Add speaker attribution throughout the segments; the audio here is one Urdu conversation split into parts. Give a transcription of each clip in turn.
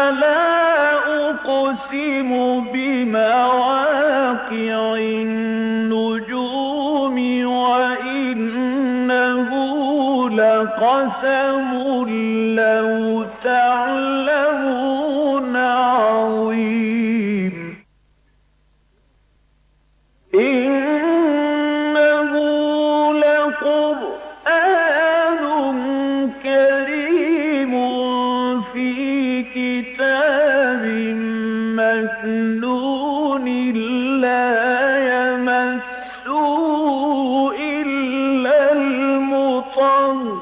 Speaker 1: فلا أقسم بمواقع النجوم وإنه لقسم لو تعلمون عظيم إنه لقرآن كريم في كتاب مكنون لا يمسه إلا المطهرون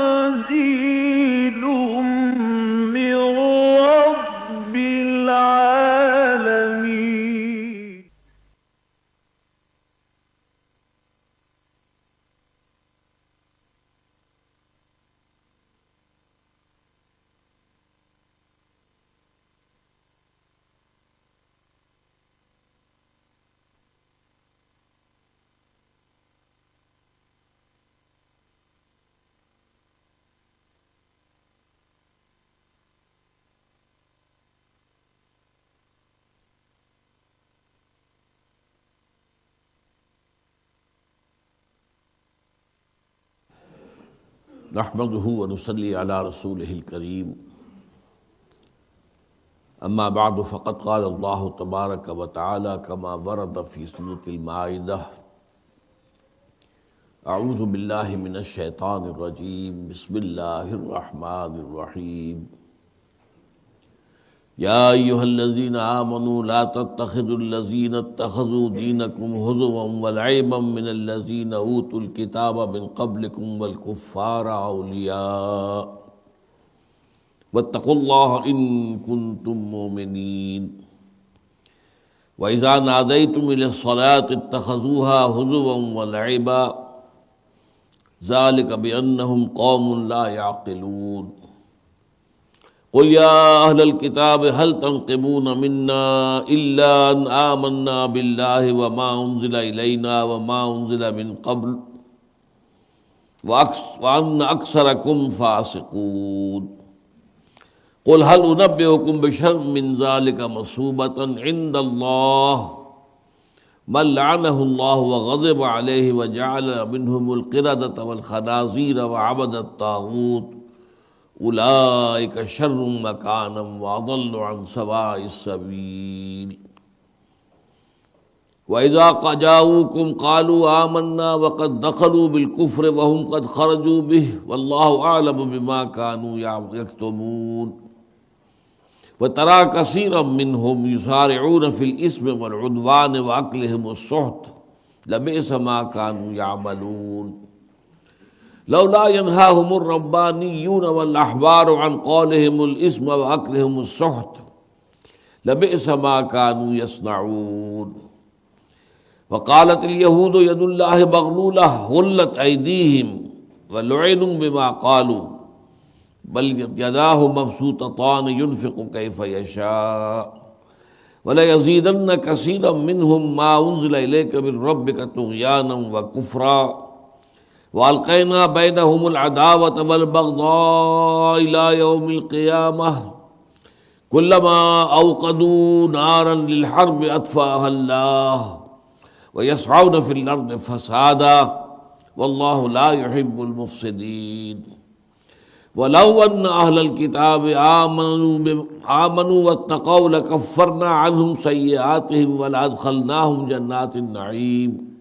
Speaker 1: تنزيل من رب العالمين.
Speaker 2: نحمده ونصلي على رسوله الكريم اما بعد فقد قال الله تبارك وتعالى كما ورد في سورة المائدة اعوذ بالله من الشيطان الرجيم بسم الله الرحمن الرحيم يا أيها الذين آمنوا لا تتخذوا الذين اتخذوا دينكم هزوا ولعبا من الذين أوتوا الكتاب من قبلكم والكفار أولياء واتقوا الله إن كنتم مؤمنين وإذا ناديتم إلى الصلاة اتخذوها هزوا ولعبا ذلك بأنهم قوم لا يعقلون قل يا أهل الكتاب هل تنقمون منا إلا أن آمنا بالله وما أنزل إلينا وما أنزل من قبل وأن أكثركم فاسقون قل هل أنبئكم بشر من ذلك مثوبة عند الله من لعنه الله وغضب عليه وجعل منهم القردة والخنازير وعبد الطاغوت اولئک شر مکانا واضل عن سواء السبیل وَإِذَا جَاءُوكُمْ قَالُوا آمَنَّا وَقَدْ دَخَلُوا بِالْكُفْرِ وَهُمْ قَدْ خَرَجُوا بِهِ وَاللَّهُ أَعْلَمُ بِمَا كَانُوا يَكْتُمُونَ وَتَرَى كَثِيرًا مِّنْهُمْ يُسَارِعُونَ فِي الْإِثْمِ وَالْعُدْوَانِ وَأَكْلِهِمُ السُّحْتَ لَبِئْسَ مَا كَانُوا يَعْمَلُونَ لولا ينهاهم الربانيون والأحبار عن قولهم الإثم وأكلهم السحت لبئس ما كانوا يصنعون وقالت اليهود يد الله مغلولة غلت أيديهم ولعنوا بما قالوا بل يداه مبسوطتان ينفق كيف يشاء وليزيدن كثيرا منهم ما أنزل إليك من ربك طغيانا وكفرا وَأَلْقَيْنَا بَيْنَهُمُ الْعَدَاوَةَ وَالْبَغْضَاءَ إِلَى يَوْمِ الْقِيَامَةِ كُلَّمَا أَوْقَدُوا نَارًا لِلْحَرْبِ أَطْفَأَهَا اللَّهُ وَيَسْعَوْنَ فِي الْأَرْضِ فَسَادًا وَاللَّهُ لَا يُحِبُّ الْمُفْسِدِينَ وَلَوْ أَنَّ أَهْلَ الْكِتَابِ آمَنُوا وَاتَّقَوْا لَكَفَّرْنَا عَنْهُمْ سَيِّئَاتِهِمْ وَلَأَدْخَلْنَاهُمْ جَنَّاتِ النَّعِيمِ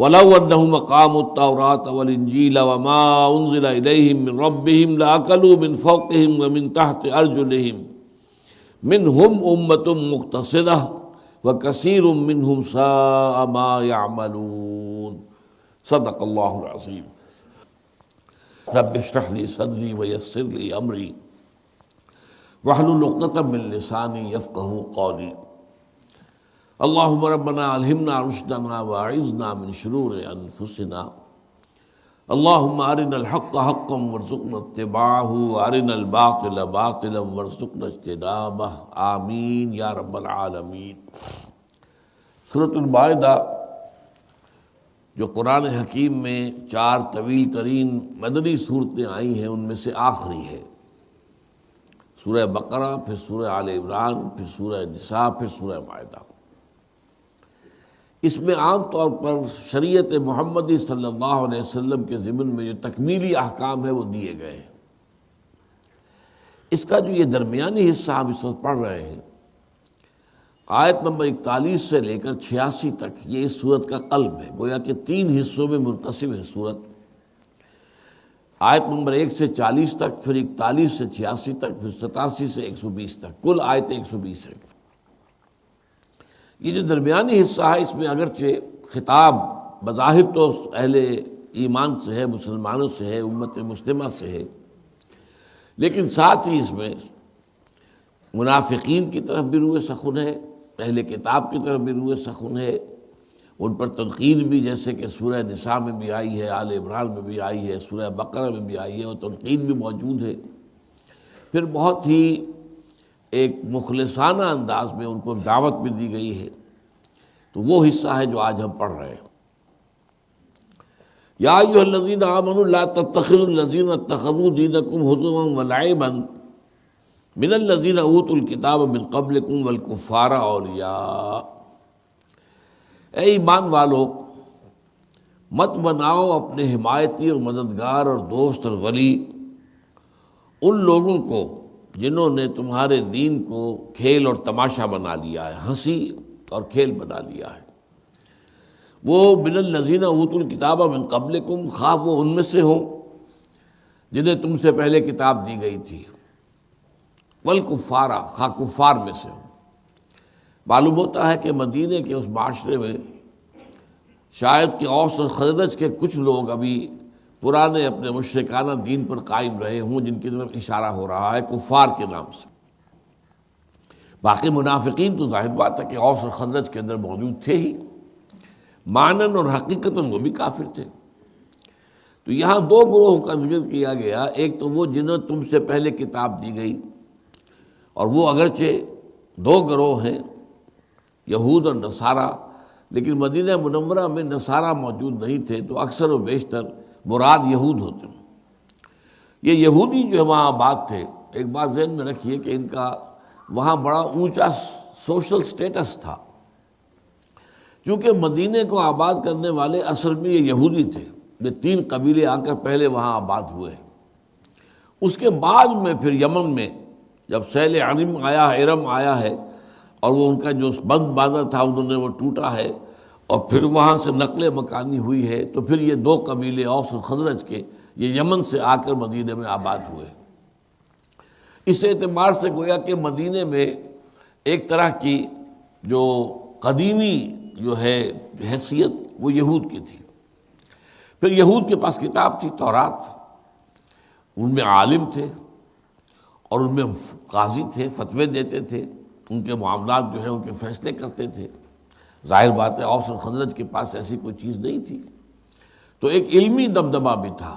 Speaker 2: وَلَوْ أَنَّهُمْ أَقَامُوا التَّوْرَاةَ وَالْإِنْجِيلَ وَمَا أُنزِلَ إِلَيْهِمْ مِنْ رَبِّهِمْ لَأَكَلُوا مِنْ فَوْقِهِمْ وَمِنْ تَحْتِ أَرْجُلِهِمْ مِنْهُمْ أُمَّةٌ مُقْتَصِدَةٌ وَكَثِيرٌ مِّنْهُمْ سَاءَ مَا يَعْمَلُونَ صدق اللہ العظیم. رب اشرح لي صدري ويسر لي أمري واحلل عقدة من لساني يفقهوا قولي. اللهم ربنا ألهمنا رشدنا وأعذنا من شرور أنفسنا. اللهم أرنا الحق حقا وارزقنا اتباعه وأرنا الباطل باطلا وارزقنا اجتنابه آمین یا رب العالمین. سورۃ المائدہ جو قرآن حکیم میں 4 طویل ترین مدنی صورتیں آئی ہیں ان میں سے آخری ہے. سورہ بقرہ، پھر سورہ آل عمران، پھر سورہ نساء، پھر سورہ مائدہ۔ اس میں عام طور پر شریعت محمدی صلی اللہ علیہ وسلم کے ضمن میں جو تکمیلی احکام ہے وہ دیے گئے ہیں۔ اس کا جو یہ درمیانی حصہ ہم اس وقت پڑھ رہے ہیں، آیت نمبر 41 سے لے کر 86 تک، یہ اس سورت کا قلب ہے، گویا کہ 3 حصوں میں منقسم ہے سورت۔ آیت نمبر 1 سے 40 تک، پھر 41 سے 86 تک، پھر 87 سے 120 تک، کل آیتیں 120 ہیں۔ یہ جو درمیانی حصہ ہے، اس میں اگرچہ خطاب بظاہر تو اہل ایمان سے ہے، مسلمانوں سے ہے، امت مسلمہ سے ہے، لیکن ساتھ ہی اس میں منافقین کی طرف بھی روئے سخن ہے، اہل کتاب کی طرف بھی روئے سخن ہے، ان پر تنقید بھی، جیسے کہ سورہ نساء میں بھی آئی ہے، آل عمران میں بھی آئی ہے، سورہ بقرہ میں بھی آئی ہے، اور تنقید بھی موجود ہے۔ پھر بہت ہی ایک مخلصانہ انداز میں ان کو دعوت بھی دی گئی ہے۔ تو وہ حصہ ہے جو آج ہم پڑھ رہے ہیں۔ یا ایھا الذین آمنوا لا تتخذوا الذین اتخذوا دینکم ہزوا ولعبا من الذین اوتوا الکتاب من قبلکم والکفار اولیاء۔ اے ایمان والو، مت بناؤ اپنے حمایتی اور مددگار اور دوست اور ولی ان لوگوں کو جنہوں نے تمہارے دین کو کھیل اور تماشا بنا لیا ہے، ہنسی اور کھیل بنا لیا ہے۔ وہ من الذین اوتوا الکتاب من قبلکم، خواہ وہ ان میں سے ہوں جنہیں تم سے پہلے کتاب دی گئی تھی، والکفار، خواہ کفار میں سے ہوں۔ معلوم ہوتا ہے کہ مدینے کے اس معاشرے میں شاید کہ اوس اور خزرج کے کچھ لوگ ابھی پرانے اپنے مشرکانہ دین پر قائم رہے ہوں، جن کی طرف اشارہ ہو رہا ہے کفار کے نام سے۔ باقی منافقین تو ظاہر بات ہے کہ اوس اور خزرج کے اندر موجود تھے ہی، معنن اور حقیقتاً وہ بھی کافر تھے۔ تو یہاں 2 گروہوں کا ذکر کیا گیا، ایک تو وہ جنہیں تم سے پہلے کتاب دی گئی، اور وہ اگرچہ 2 گروہ ہیں، یہود اور نصارہ، لیکن مدینہ منورہ میں نصارہ موجود نہیں تھے، تو اکثر و بیشتر مراد یہود ہوتے ہیں۔ یہ یہودی جو وہاں آباد تھے، ایک بات ذہن میں رکھیے کہ ان کا وہاں بڑا اونچا سوشل سٹیٹس تھا، چونکہ مدینے کو آباد کرنے والے اصل میں یہ یہودی تھے۔ یہ 3 قبیلے آ کر پہلے وہاں آباد ہوئے، اس کے بعد میں پھر یمن میں جب سیل عرم آیا ہے اور وہ ان کا جو بند باندھا تھا انہوں نے وہ ٹوٹا ہے، اور پھر وہاں سے نقل مکانی ہوئی ہے، تو پھر یہ 2 قبیلے اوس اور خزرج کے یہ یمن سے آ کر مدینے میں آباد ہوئے۔ اس اعتبار سے گویا کہ مدینے میں ایک طرح کی جو قدیمی جو ہے حیثیت وہ یہود کی تھی۔ پھر یہود کے پاس کتاب تھی تورات، ان میں عالم تھے اور ان میں قاضی تھے، فتوے دیتے تھے، ان کے معاملات جو ہیں ان کے فیصلے کرتے تھے۔ ظاہر بات ہے اوس اور خزرج کے پاس ایسی کوئی چیز نہیں تھی، تو ایک علمی دبدبہ بھی تھا،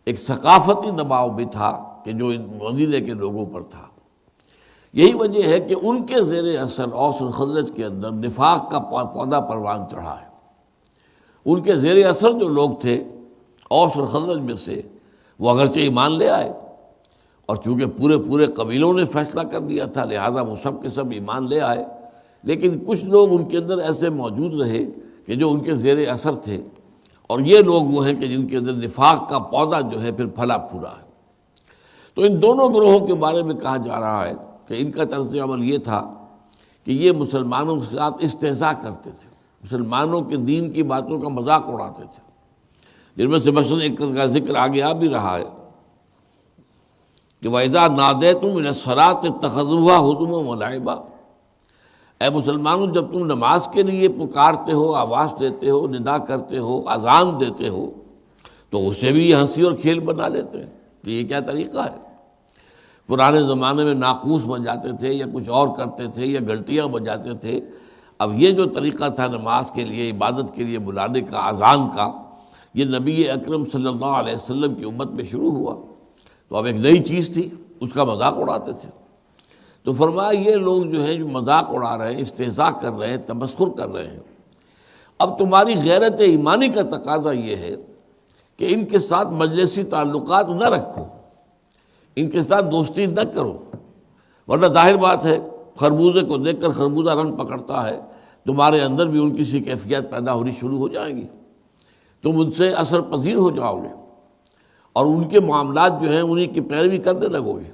Speaker 2: ایک ثقافتی دباؤ بھی تھا کہ جو ان مدینے کے لوگوں پر تھا۔ یہی وجہ ہے کہ ان کے زیر اثر اوس اور خزرج کے اندر نفاق کا پودا پروان چڑھا ہے۔ ان کے زیر اثر جو لوگ تھے اوس اور خزرج میں سے، وہ اگرچہ ایمان لے آئے، اور چونکہ پورے قبیلوں نے فیصلہ کر دیا تھا لہذا وہ سب کے سب ایمان لے آئے، لیکن کچھ لوگ ان کے اندر ایسے موجود رہے کہ جو ان کے زیر اثر تھے، اور یہ لوگ وہ ہیں کہ جن کے اندر نفاق کا پودا جو ہے پھر پھلا پھولا ہے۔ تو ان دونوں گروہوں کے بارے میں کہا جا رہا ہے کہ ان کا طرز عمل یہ تھا کہ یہ مسلمانوں کے ساتھ استہزاء کرتے تھے، مسلمانوں کے دین کی باتوں کا مذاق اڑاتے تھے، جن میں سے مثلا ایک کا ذکر آگے آ بھی رہا ہے کہ وَإِذَا نَادَيْتُمْ إِلَى الصَّلَاةِ اتَّخَذُوهَا هُزُوًا وَلَعِبًا۔ اے مسلمانوں، جب تم نماز کے لیے پکارتے ہو، آواز دیتے ہو، ندا کرتے ہو، اذان دیتے ہو، تو اسے بھی یہ ہنسی اور کھیل بنا لیتے ہیں۔ تو یہ کیا طریقہ ہے؟ پرانے زمانے میں ناقوس بجاتے تھے یا کچھ اور کرتے تھے یا گھنٹیاں بجاتے تھے، اب یہ جو طریقہ تھا نماز کے لیے، عبادت کے لیے بلانے کا، اذان کا، یہ نبی اکرم صلی اللہ علیہ وسلم کی امت میں شروع ہوا، تو اب ایک نئی چیز تھی، اس کا مذاق اڑاتے تھے۔ تو فرمایا یہ لوگ جو ہیں جو مذاق اڑا رہے ہیں، استہزاء کر رہے ہیں، تمسخر کر رہے ہیں، اب تمہاری غیرت ایمانی کا تقاضا یہ ہے کہ ان کے ساتھ مجلسی تعلقات نہ رکھو، ان کے ساتھ دوستی نہ کرو، ورنہ ظاہر بات ہے خربوزے کو دیکھ کر خربوزہ رنگ پکڑتا ہے، تمہارے اندر بھی ان کی سی کیفیت پیدا ہونی شروع ہو جائیں گی، تم ان سے اثر پذیر ہو جاؤ گے اور ان کے معاملات جو ہیں انہی کی پیروی کرنے لگو گے۔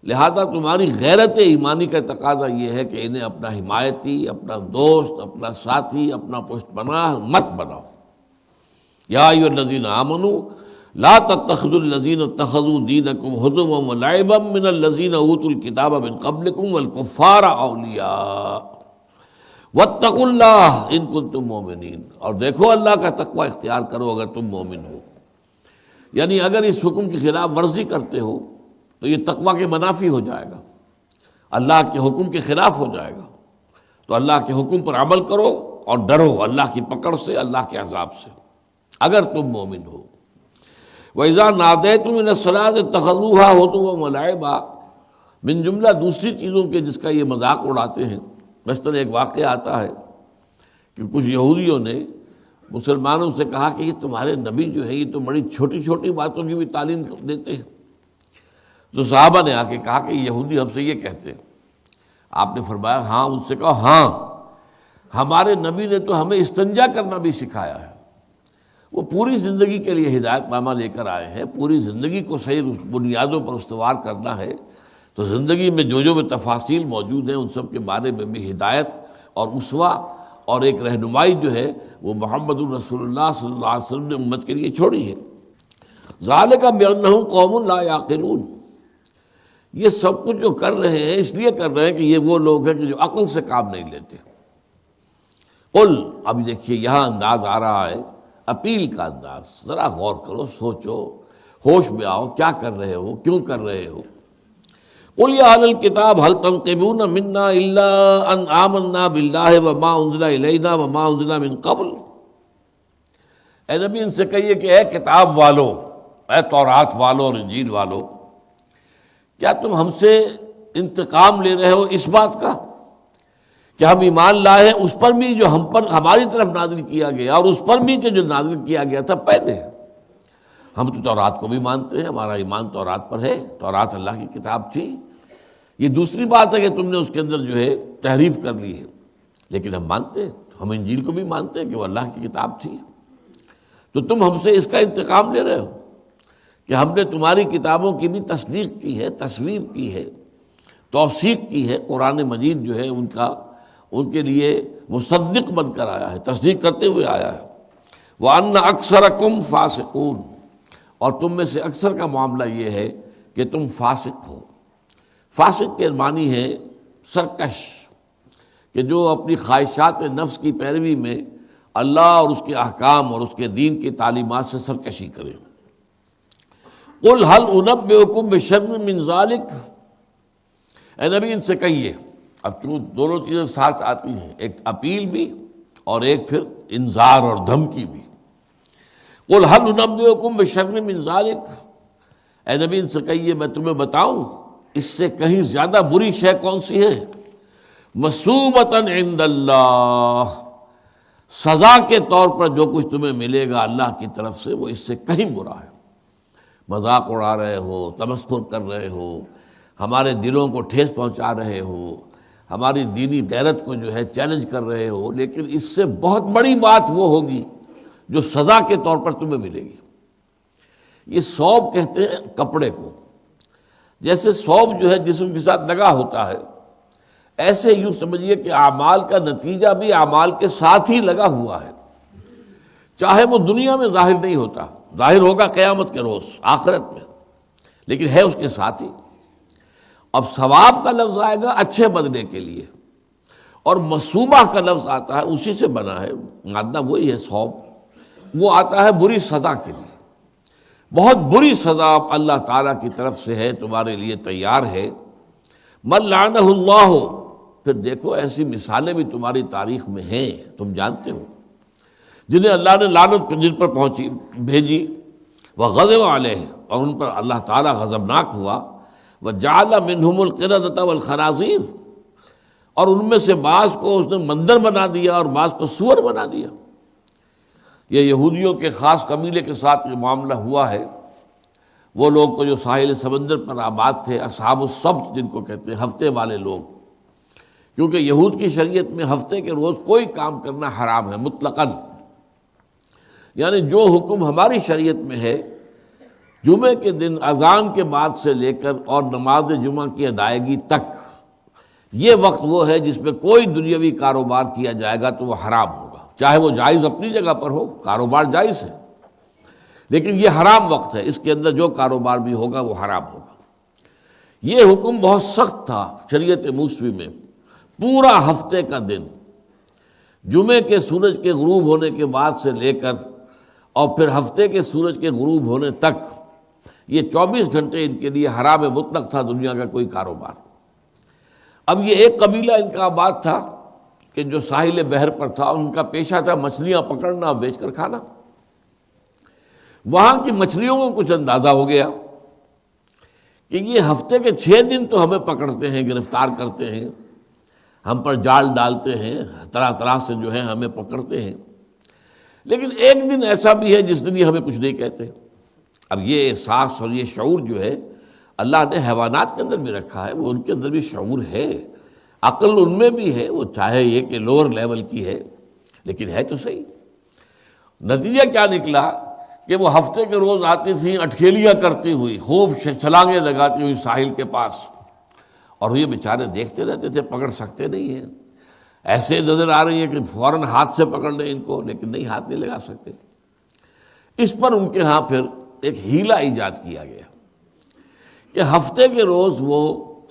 Speaker 2: لہذا تمہاری غیرت ایمانی کا تقاضا یہ ہے کہ انہیں اپنا حمایتی، اپنا دوست، اپنا ساتھی، اپنا پشت پناہ مت بناؤ۔ یا ایھا الذین آمنوا لا تتخذوا الذین اتخذوا دینکم ہزوا ولعبا من الذین اوتوا الکتاب من قبلکم والکفار اولیاء واتقوا اللہ ان کنتم مؤمنین، اور دیکھو اللہ کا تقوی اختیار کرو اگر تم مومن ہو۔ یعنی اگر اس حکم کی خلاف ورزی کرتے ہو تو یہ تقوی کے منافی ہو جائے گا، اللہ کے حکم کے خلاف ہو جائے گا، تو اللہ کے حکم پر عمل کرو اور ڈرو اللہ کی پکڑ سے، اللہ کے عذاب سے، اگر تم مومن ہو۔ وَإِذَا نَادَيْتُمْ إِلَى الصَّلَاةِ اتَّخَذُوهَا هُزُوًا وَلَعِبًا، من جملہ دوسری چیزوں کے جس کا یہ مذاق اڑاتے ہیں، مثلاً ایک واقعہ آتا ہے کہ کچھ یہودیوں نے مسلمانوں سے کہا کہ یہ تمہارے نبی جو ہے یہ تو بڑی چھوٹی چھوٹی باتوں کی بھی تعلیم دیتے ہیں۔ تو صحابہ نے آ کے کہا کہ یہودی ہم سے یہ کہتے ہیں۔ آپ نے فرمایا ہاں، ان سے کہا ہاں، ہمارے نبی نے تو ہمیں استنجا کرنا بھی سکھایا ہے۔ وہ پوری زندگی کے لیے ہدایت نامہ لے کر آئے ہیں، پوری زندگی کو صحیح بنیادوں پر استوار کرنا ہے، تو زندگی میں جو بھی تفاصیل موجود ہیں ان سب کے بارے میں بھی ہدایت اور اسوہ اور ایک رہنمائی جو ہے وہ محمد الرسول اللہ صلی اللہ علیہ وسلم نے امت کے لیے چھوڑی ہے۔ ذالک بانہم قوم لا یعقلون، یہ سب کچھ جو کر رہے ہیں اس لیے کر رہے ہیں کہ یہ وہ لوگ ہیں کہ جو عقل سے کام نہیں لیتے۔ قل، ابھی دیکھیے یہاں انداز آ رہا ہے اپیل کا انداز، ذرا غور کرو، سوچو، ہوش میں آؤ، کیا کر رہے ہو، کیوں کر رہے ہو۔ قل یا اہل الکتاب هل تنقمون منا الا ان آمنا باللہ وما انزل الینا وما انزل من قبل، اے نبی ان سے کہیے کہ اے کتاب والو، اے تورات والو اور انجیل والو، کیا تم ہم سے انتقام لے رہے ہو اس بات کا کہ ہم ایمان لائے ہیں اس پر بھی جو ہم پر ہماری طرف نازل کیا گیا اور اس پر بھی کہ جو نازل کیا گیا تھا پہلے؟ ہم تو تورات کو بھی مانتے ہیں، ہمارا ایمان تورات پر ہے، تورات اللہ کی کتاب تھی۔ یہ دوسری بات ہے کہ تم نے اس کے اندر جو ہے تحریف کر لی ہے، لیکن ہم مانتے ہیں، ہم انجیل کو بھی مانتے ہیں کہ وہ اللہ کی کتاب تھی۔ تو تم ہم سے اس کا انتقام لے رہے ہو کہ ہم نے تمہاری کتابوں کی بھی تصدیق کی ہے، تصویب کی ہے، توثیق کی ہے۔ قرآن مجید جو ہے ان کے لیے مصدق بن کر آیا ہے، تصدیق کرتے ہوئے آیا ہے۔ وَأَنَّ أَكْثَرَكُمْ فَاسِقُونَ، اور تم میں سے اکثر کا معاملہ یہ ہے کہ تم فاسق ہو۔ فاسق کے معنی ہے سرکش، کہ جو اپنی خواہشات نفس کی پیروی میں اللہ اور اس کے احکام اور اس کے دین کی تعلیمات سے سرکشی کرے۔ قل هل انبئکم بشر من ذلک، اے نبی ان سے کہیے، اب کیوں دونوں چیزیں ساتھ آتی ہیں، ایک اپیل بھی اور ایک پھر انذار اور دھمکی بھی۔ قل هل انبئکم بشر من ذلک، اے نبی ان سے کہیے میں تمہیں بتاؤں اس سے کہیں زیادہ بری شے کون سی ہے؟ مثوبۃ عند اللہ، سزا کے طور پر جو کچھ تمہیں ملے گا اللہ کی طرف سے وہ اس سے کہیں برا ہے۔ مذاق اڑا رہے ہو، تمسخر کر رہے ہو، ہمارے دلوں کو ٹھیس پہنچا رہے ہو، ہماری دینی غیرت کو جو ہے چیلنج کر رہے ہو، لیکن اس سے بہت بڑی بات وہ ہوگی جو سزا کے طور پر تمہیں ملے گی۔ یہ ثوب کہتے ہیں کپڑے کو، جیسے ثوب جو ہے جسم کے ساتھ لگا ہوتا ہے، ایسے یوں سمجھیے کہ اعمال کا نتیجہ بھی اعمال کے ساتھ ہی لگا ہوا ہے، چاہے وہ دنیا میں ظاہر نہیں ہوتا، ظاہر ہوگا قیامت کے روز آخرت میں، لیکن ہے اس کے ساتھ ہی۔ اب ثواب کا لفظ آئے گا اچھے بدلے کے لیے، اور مصوبہ کا لفظ آتا ہے، اسی سے بنا ہے، مادہ وہی ہے ثوب، وہ آتا ہے بری سزا کے لیے۔ بہت بری سزا اللہ تعالیٰ کی طرف سے ہے، تمہارے لیے تیار ہے۔ من لعنہ اللہ، پھر دیکھو ایسی مثالیں بھی تمہاری تاریخ میں ہیں، تم جانتے ہو، جنہیں اللہ نے لعنت جن پر بھیجی، وغضب علیہ، اور ان پر اللہ تعالیٰ غضبناک ہوا، وجعل منہم القردۃ والخنازیر، اور ان میں سے بعض کو اس نے مندر بنا دیا اور بعض کو سور بنا دیا۔ یہ یہودیوں کے خاص قبیلے کے ساتھ یہ معاملہ ہوا ہے، وہ لوگ کو جو ساحل سمندر پر آباد تھے، اصحاب السبت جن کو کہتے ہیں، ہفتے والے لوگ، کیونکہ یہود کی شریعت میں ہفتے کے روز کوئی کام کرنا حرام ہے مطلقاً، یعنی جو حکم ہماری شریعت میں ہے جمعے کے دن اذان کے بعد سے لے کر اور نماز جمعہ کی ادائیگی تک، یہ وقت وہ ہے جس میں کوئی دنیاوی کاروبار کیا جائے گا تو وہ حرام ہوگا، چاہے وہ جائز اپنی جگہ پر ہو، کاروبار جائز ہے، لیکن یہ حرام وقت ہے، اس کے اندر جو کاروبار بھی ہوگا وہ حرام ہوگا۔ یہ حکم بہت سخت تھا شریعت موسوی میں، پورا ہفتے کا دن جمعے کے سورج کے غروب ہونے کے بعد سے لے کر اور پھر ہفتے کے سورج کے غروب ہونے تک، یہ 24 گھنٹے ان کے لیے حرام مطلق تھا دنیا کا کوئی کاروبار۔ اب یہ ایک قبیلہ ان کا آباد تھا کہ جو ساحل بحر پر تھا، ان کا پیشہ تھا مچھلیاں پکڑنا اور بیچ کر کھانا۔ وہاں کی مچھلیوں کو کچھ اندازہ ہو گیا کہ یہ ہفتے کے 6 دن تو ہمیں پکڑتے ہیں، گرفتار کرتے ہیں، ہم پر جال ڈالتے ہیں، طرح طرح سے جو ہے ہمیں پکڑتے ہیں، لیکن ایک دن ایسا بھی ہے جس دن یہ ہمیں کچھ نہیں کہتے۔ اب یہ احساس اور یہ شعور جو ہے اللہ نے حیوانات کے اندر بھی رکھا ہے، وہ ان کے اندر بھی شعور ہے، عقل ان میں بھی ہے، وہ چاہے یہ کہ لوور لیول کی ہے لیکن ہے تو صحیح۔ نتیجہ کیا نکلا کہ وہ ہفتے کے روز آتی تھیں اٹکھیلیاں کرتی ہوئی، خوب چھلانگیں لگاتی ہوئی ساحل کے پاس، اور یہ بیچارے دیکھتے رہتے تھے، پکڑ سکتے نہیں ہیں، ایسے نظر آ رہی ہے کہ فوراً ہاتھ سے پکڑ لیں ان کو، لیکن نہیں، ہاتھ نہیں لگا سکتے۔ اس پر ان کے ہاں پھر ایک ہیلہ ایجاد کیا گیا کہ ہفتے کے روز وہ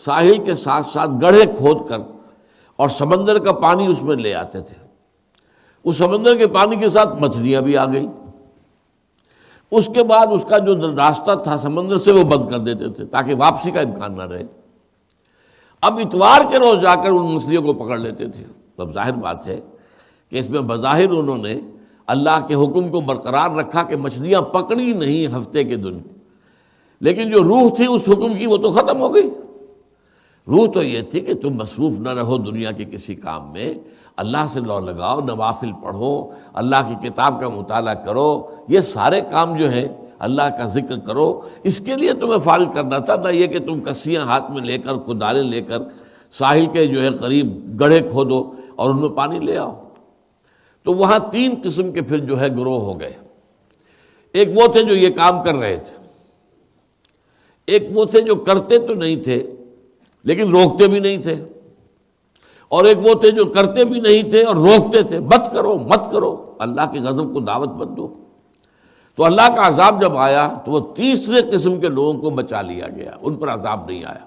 Speaker 2: ساحل کے ساتھ ساتھ گڑھے کھود کر اور سمندر کا پانی اس میں لے آتے تھے، اس سمندر کے پانی کے ساتھ مچھلیاں بھی آ گئی، اس کے بعد اس کا جو راستہ تھا سمندر سے وہ بند کر دیتے تھے تاکہ واپسی کا امکان نہ رہے۔ اب اتوار کے روز جا کر ان مچھلیوں کو پکڑ لیتے تھے۔ تو ظاہر بات ہے کہ اس میں بظاہر انہوں نے اللہ کے حکم کو برقرار رکھا کہ مچھلیاں پکڑی نہیں ہفتے کے دن، لیکن جو روح تھی اس حکم کی وہ تو ختم ہو گئی۔ روح تو یہ تھی کہ تم مصروف نہ رہو دنیا کے کسی کام میں، اللہ سے لو لگاؤ، نوافل پڑھو، اللہ کی کتاب کا مطالعہ کرو، یہ سارے کام جو ہیں اللہ کا ذکر کرو، اس کے لیے تمہیں فارغ کرنا تھا، نہ یہ کہ تم کسیاں ہاتھ میں لے کر، کدالیں لے کر ساحل کے جو ہے قریب گڑھے کھودو اور ان میں پانی لے آؤ۔ تو وہاں 3 قسم کے پھر جو ہے گروہ ہو گئے۔ ایک وہ تھے جو یہ کام کر رہے تھے، ایک وہ تھے جو کرتے تو نہیں تھے لیکن روکتے بھی نہیں تھے، اور ایک وہ تھے جو کرتے بھی نہیں تھے اور روکتے تھے، مت کرو مت کرو، اللہ کے غضب کو دعوت مت دو۔ تو اللہ کا عذاب جب آیا تو وہ تیسرے قسم کے لوگوں کو بچا لیا گیا، ان پر عذاب نہیں آیا،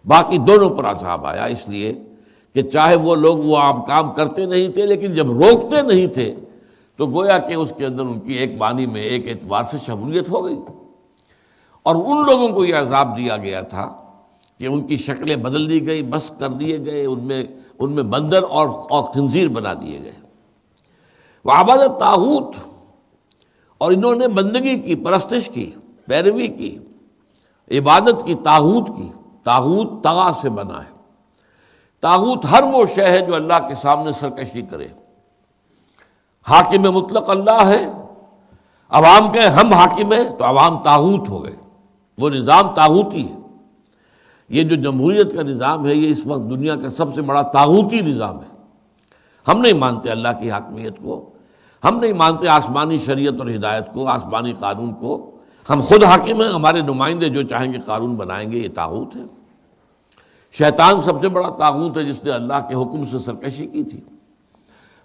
Speaker 2: باقی دونوں پر عذاب آیا، اس لیے کہ چاہے وہ لوگ وہ عام کام کرتے نہیں تھے لیکن جب روکتے نہیں تھے تو گویا کہ اس کے اندر ان کی ایک بانی میں ایک اعتبار سے شمولیت ہو گئی، اور ان لوگوں کو یہ عذاب دیا گیا تھا کہ ان کی شکلیں بدل دی گئی، بس کر دیے گئے، ان میں بندر اور خنزیر بنا دیے گئے۔ وعبادت طاغوت، اور انہوں نے بندگی کی، پرستش کی، پیروی کی، عبادت کی طاغوت کی۔ طاغوت طغا سے بنا ہے، طاغوت ہر وہ شے ہے جو اللہ کے سامنے سرکشی کرے۔ حاکم مطلق اللہ ہے، عوام کے ہم حاکم ہیں تو عوام طاغوت ہو گئے، وہ نظام طاغوتی ہے۔ یہ جو جمہوریت کا نظام ہے یہ اس وقت دنیا کا سب سے بڑا طاغوتی نظام ہے۔ ہم نہیں مانتے اللہ کی حاکمیت کو، ہم نہیں مانتے آسمانی شریعت اور ہدایت کو، آسمانی قانون کو، ہم خود حاکم ہیں، ہمارے نمائندے جو چاہیں گے قانون بنائیں گے، یہ طاغوت ہے۔ شیطان سب سے بڑا طاغوت ہے جس نے اللہ کے حکم سے سرکشی کی تھی۔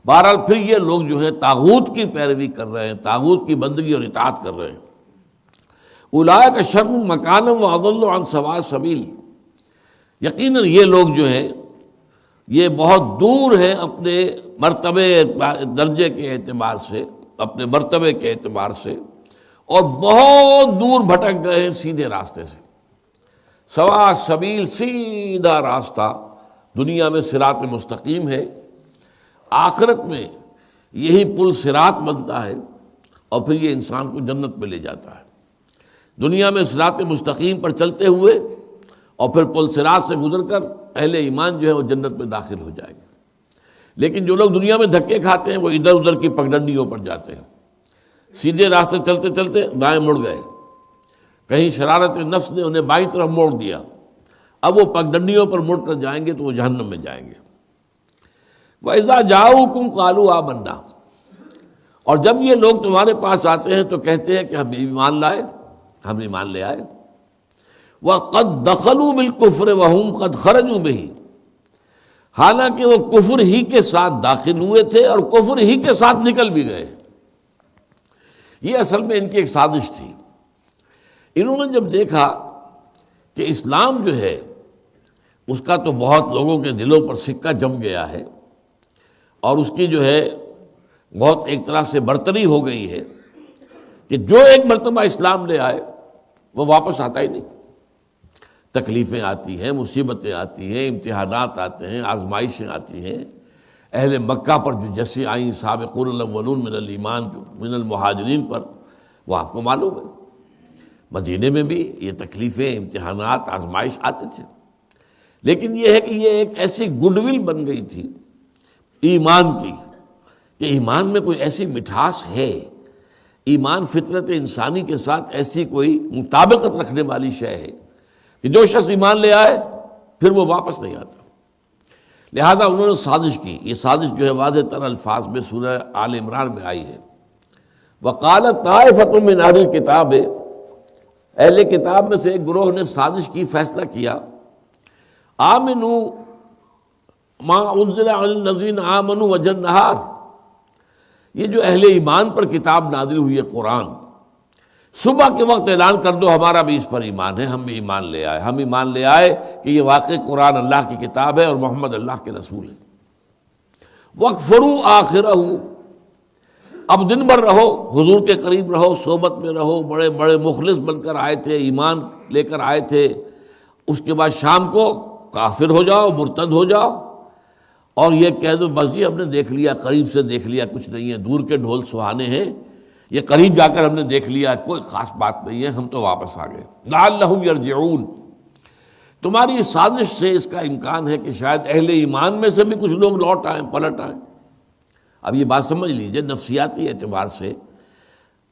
Speaker 2: بہرحال پھر یہ لوگ جو ہے طاغوت کی پیروی کر رہے ہیں، طاغوت کی بندگی اور اطاعت کر رہے ہیں۔ اولئک شر مکانا واضل عن سواء السبیل، یقیناً یہ لوگ جو ہیں یہ بہت دور ہیں اپنے مرتبے درجے کے اعتبار سے، اپنے مرتبے کے اعتبار سے، اور بہت دور بھٹک گئے ہیں سیدھے راستے سے۔ سواء السبیل، سیدھا راستہ دنیا میں صراط مستقیم ہے، آخرت میں یہی پل صراط بنتا ہے اور پھر یہ انسان کو جنت میں لے جاتا ہے۔ دنیا میں صراط مستقیم پر چلتے ہوئے اور پھر پل صراط سے گزر کر اہل ایمان جو ہے وہ جنت میں داخل ہو جائے گے۔ لیکن جو لوگ دنیا میں دھکے کھاتے ہیں وہ ادھر ادھر کی پگڈنڈیوں پر جاتے ہیں، سیدھے راستے چلتے چلتے دائیں مڑ گئے، کہیں شرارت نفس نے انہیں بائیں طرف موڑ دیا، اب وہ پگڈنڈیوں پر مڑ کر جائیں گے تو وہ جہنم میں جائیں گے۔ وَإِذَا جَاءُوكُمْ قَالُوا آمَنَّا، اور جب یہ لوگ تمہارے پاس آتے ہیں تو کہتے ہیں کہ ہم ایمان لائے، ہم ایمان لے آئے۔ وَقَدْ دَخَلُوا بِالْكُفْرِ وَهُمْ قَدْ خَرَجُوا بِهِ، حالانکہ وہ کفر ہی کے ساتھ داخل ہوئے تھے اور کفر ہی کے ساتھ نکل بھی گئے۔ یہ اصل میں ان کی ایک سازش تھی۔ انہوں نے جب دیکھا کہ اسلام جو ہے اس کا تو بہت لوگوں کے دلوں پر سکہ جم گیا ہے اور اس کی جو ہے بہت ایک طرح سے برتری ہو گئی ہے کہ جو ایک مرتبہ اسلام لے آئے وہ واپس آتا ہی نہیں۔ تکلیفیں آتی ہیں، مصیبتیں آتی ہیں، امتحانات آتے ہیں، آزمائشیں آتی ہیں۔ اہل مکہ پر جو جیسے آئیں سابقون الاولون من الایمان من المہاجرین پر، وہ آپ کو معلوم ہے۔ مدینے میں بھی یہ تکلیفیں، امتحانات، آزمائش آتے تھے، لیکن یہ ہے کہ یہ ایک ایسی گڈ ول بن گئی تھی ایمان کی کہ ایمان میں کوئی ایسی مٹھاس ہے، ایمان فطرت انسانی کے ساتھ ایسی کوئی مطابقت رکھنے والی شے ہے کہ جو شخص ایمان لے آئے پھر وہ واپس نہیں آتا۔ لہذا انہوں نے سازش کی۔ یہ سازش جو ہے واضح تر الفاظ میں سورہ آل عمران میں آئی ہے۔ وقالت طائفۃ من اہل الکتاب، اہل کتاب میں سے ایک گروہ نے سازش کی، فیصلہ کیا، آمنوا ما انزل علی الذین آمنوا وجه النہار، یہ جو اہل ایمان پر کتاب نازل ہوئی ہے قرآن، صبح کے وقت اعلان کر دو ہمارا بھی اس پر ایمان ہے، ہم بھی ایمان لے آئے، ہم ایمان لے آئے کہ یہ واقعی قرآن اللہ کی کتاب ہے اور محمد اللہ کے رسول ہے۔ وَاکْفُرُوا آخِرَهُ، اب دن بھر رہو، حضور کے قریب رہو، صحبت میں رہو، بڑے بڑے مخلص بن کر آئے تھے، ایمان لے کر آئے تھے، اس کے بعد شام کو کافر ہو جاؤ، مرتد ہو جاؤ اور یہ کہہ دو بس جی ہم نے دیکھ لیا، قریب سے دیکھ لیا، کچھ نہیں ہے، دور کے ڈھول سہانے ہیں، یہ قریب جا کر ہم نے دیکھ لیا، کوئی خاص بات نہیں ہے، ہم تو واپس آ گئے۔ لعلہم یرجعون، تمہاری اس سازش سے اس کا امکان ہے کہ شاید اہل ایمان میں سے بھی کچھ لوگ لوٹ آئیں، پلٹ آئیں۔ اب یہ بات سمجھ لیجئے، نفسیاتی اعتبار سے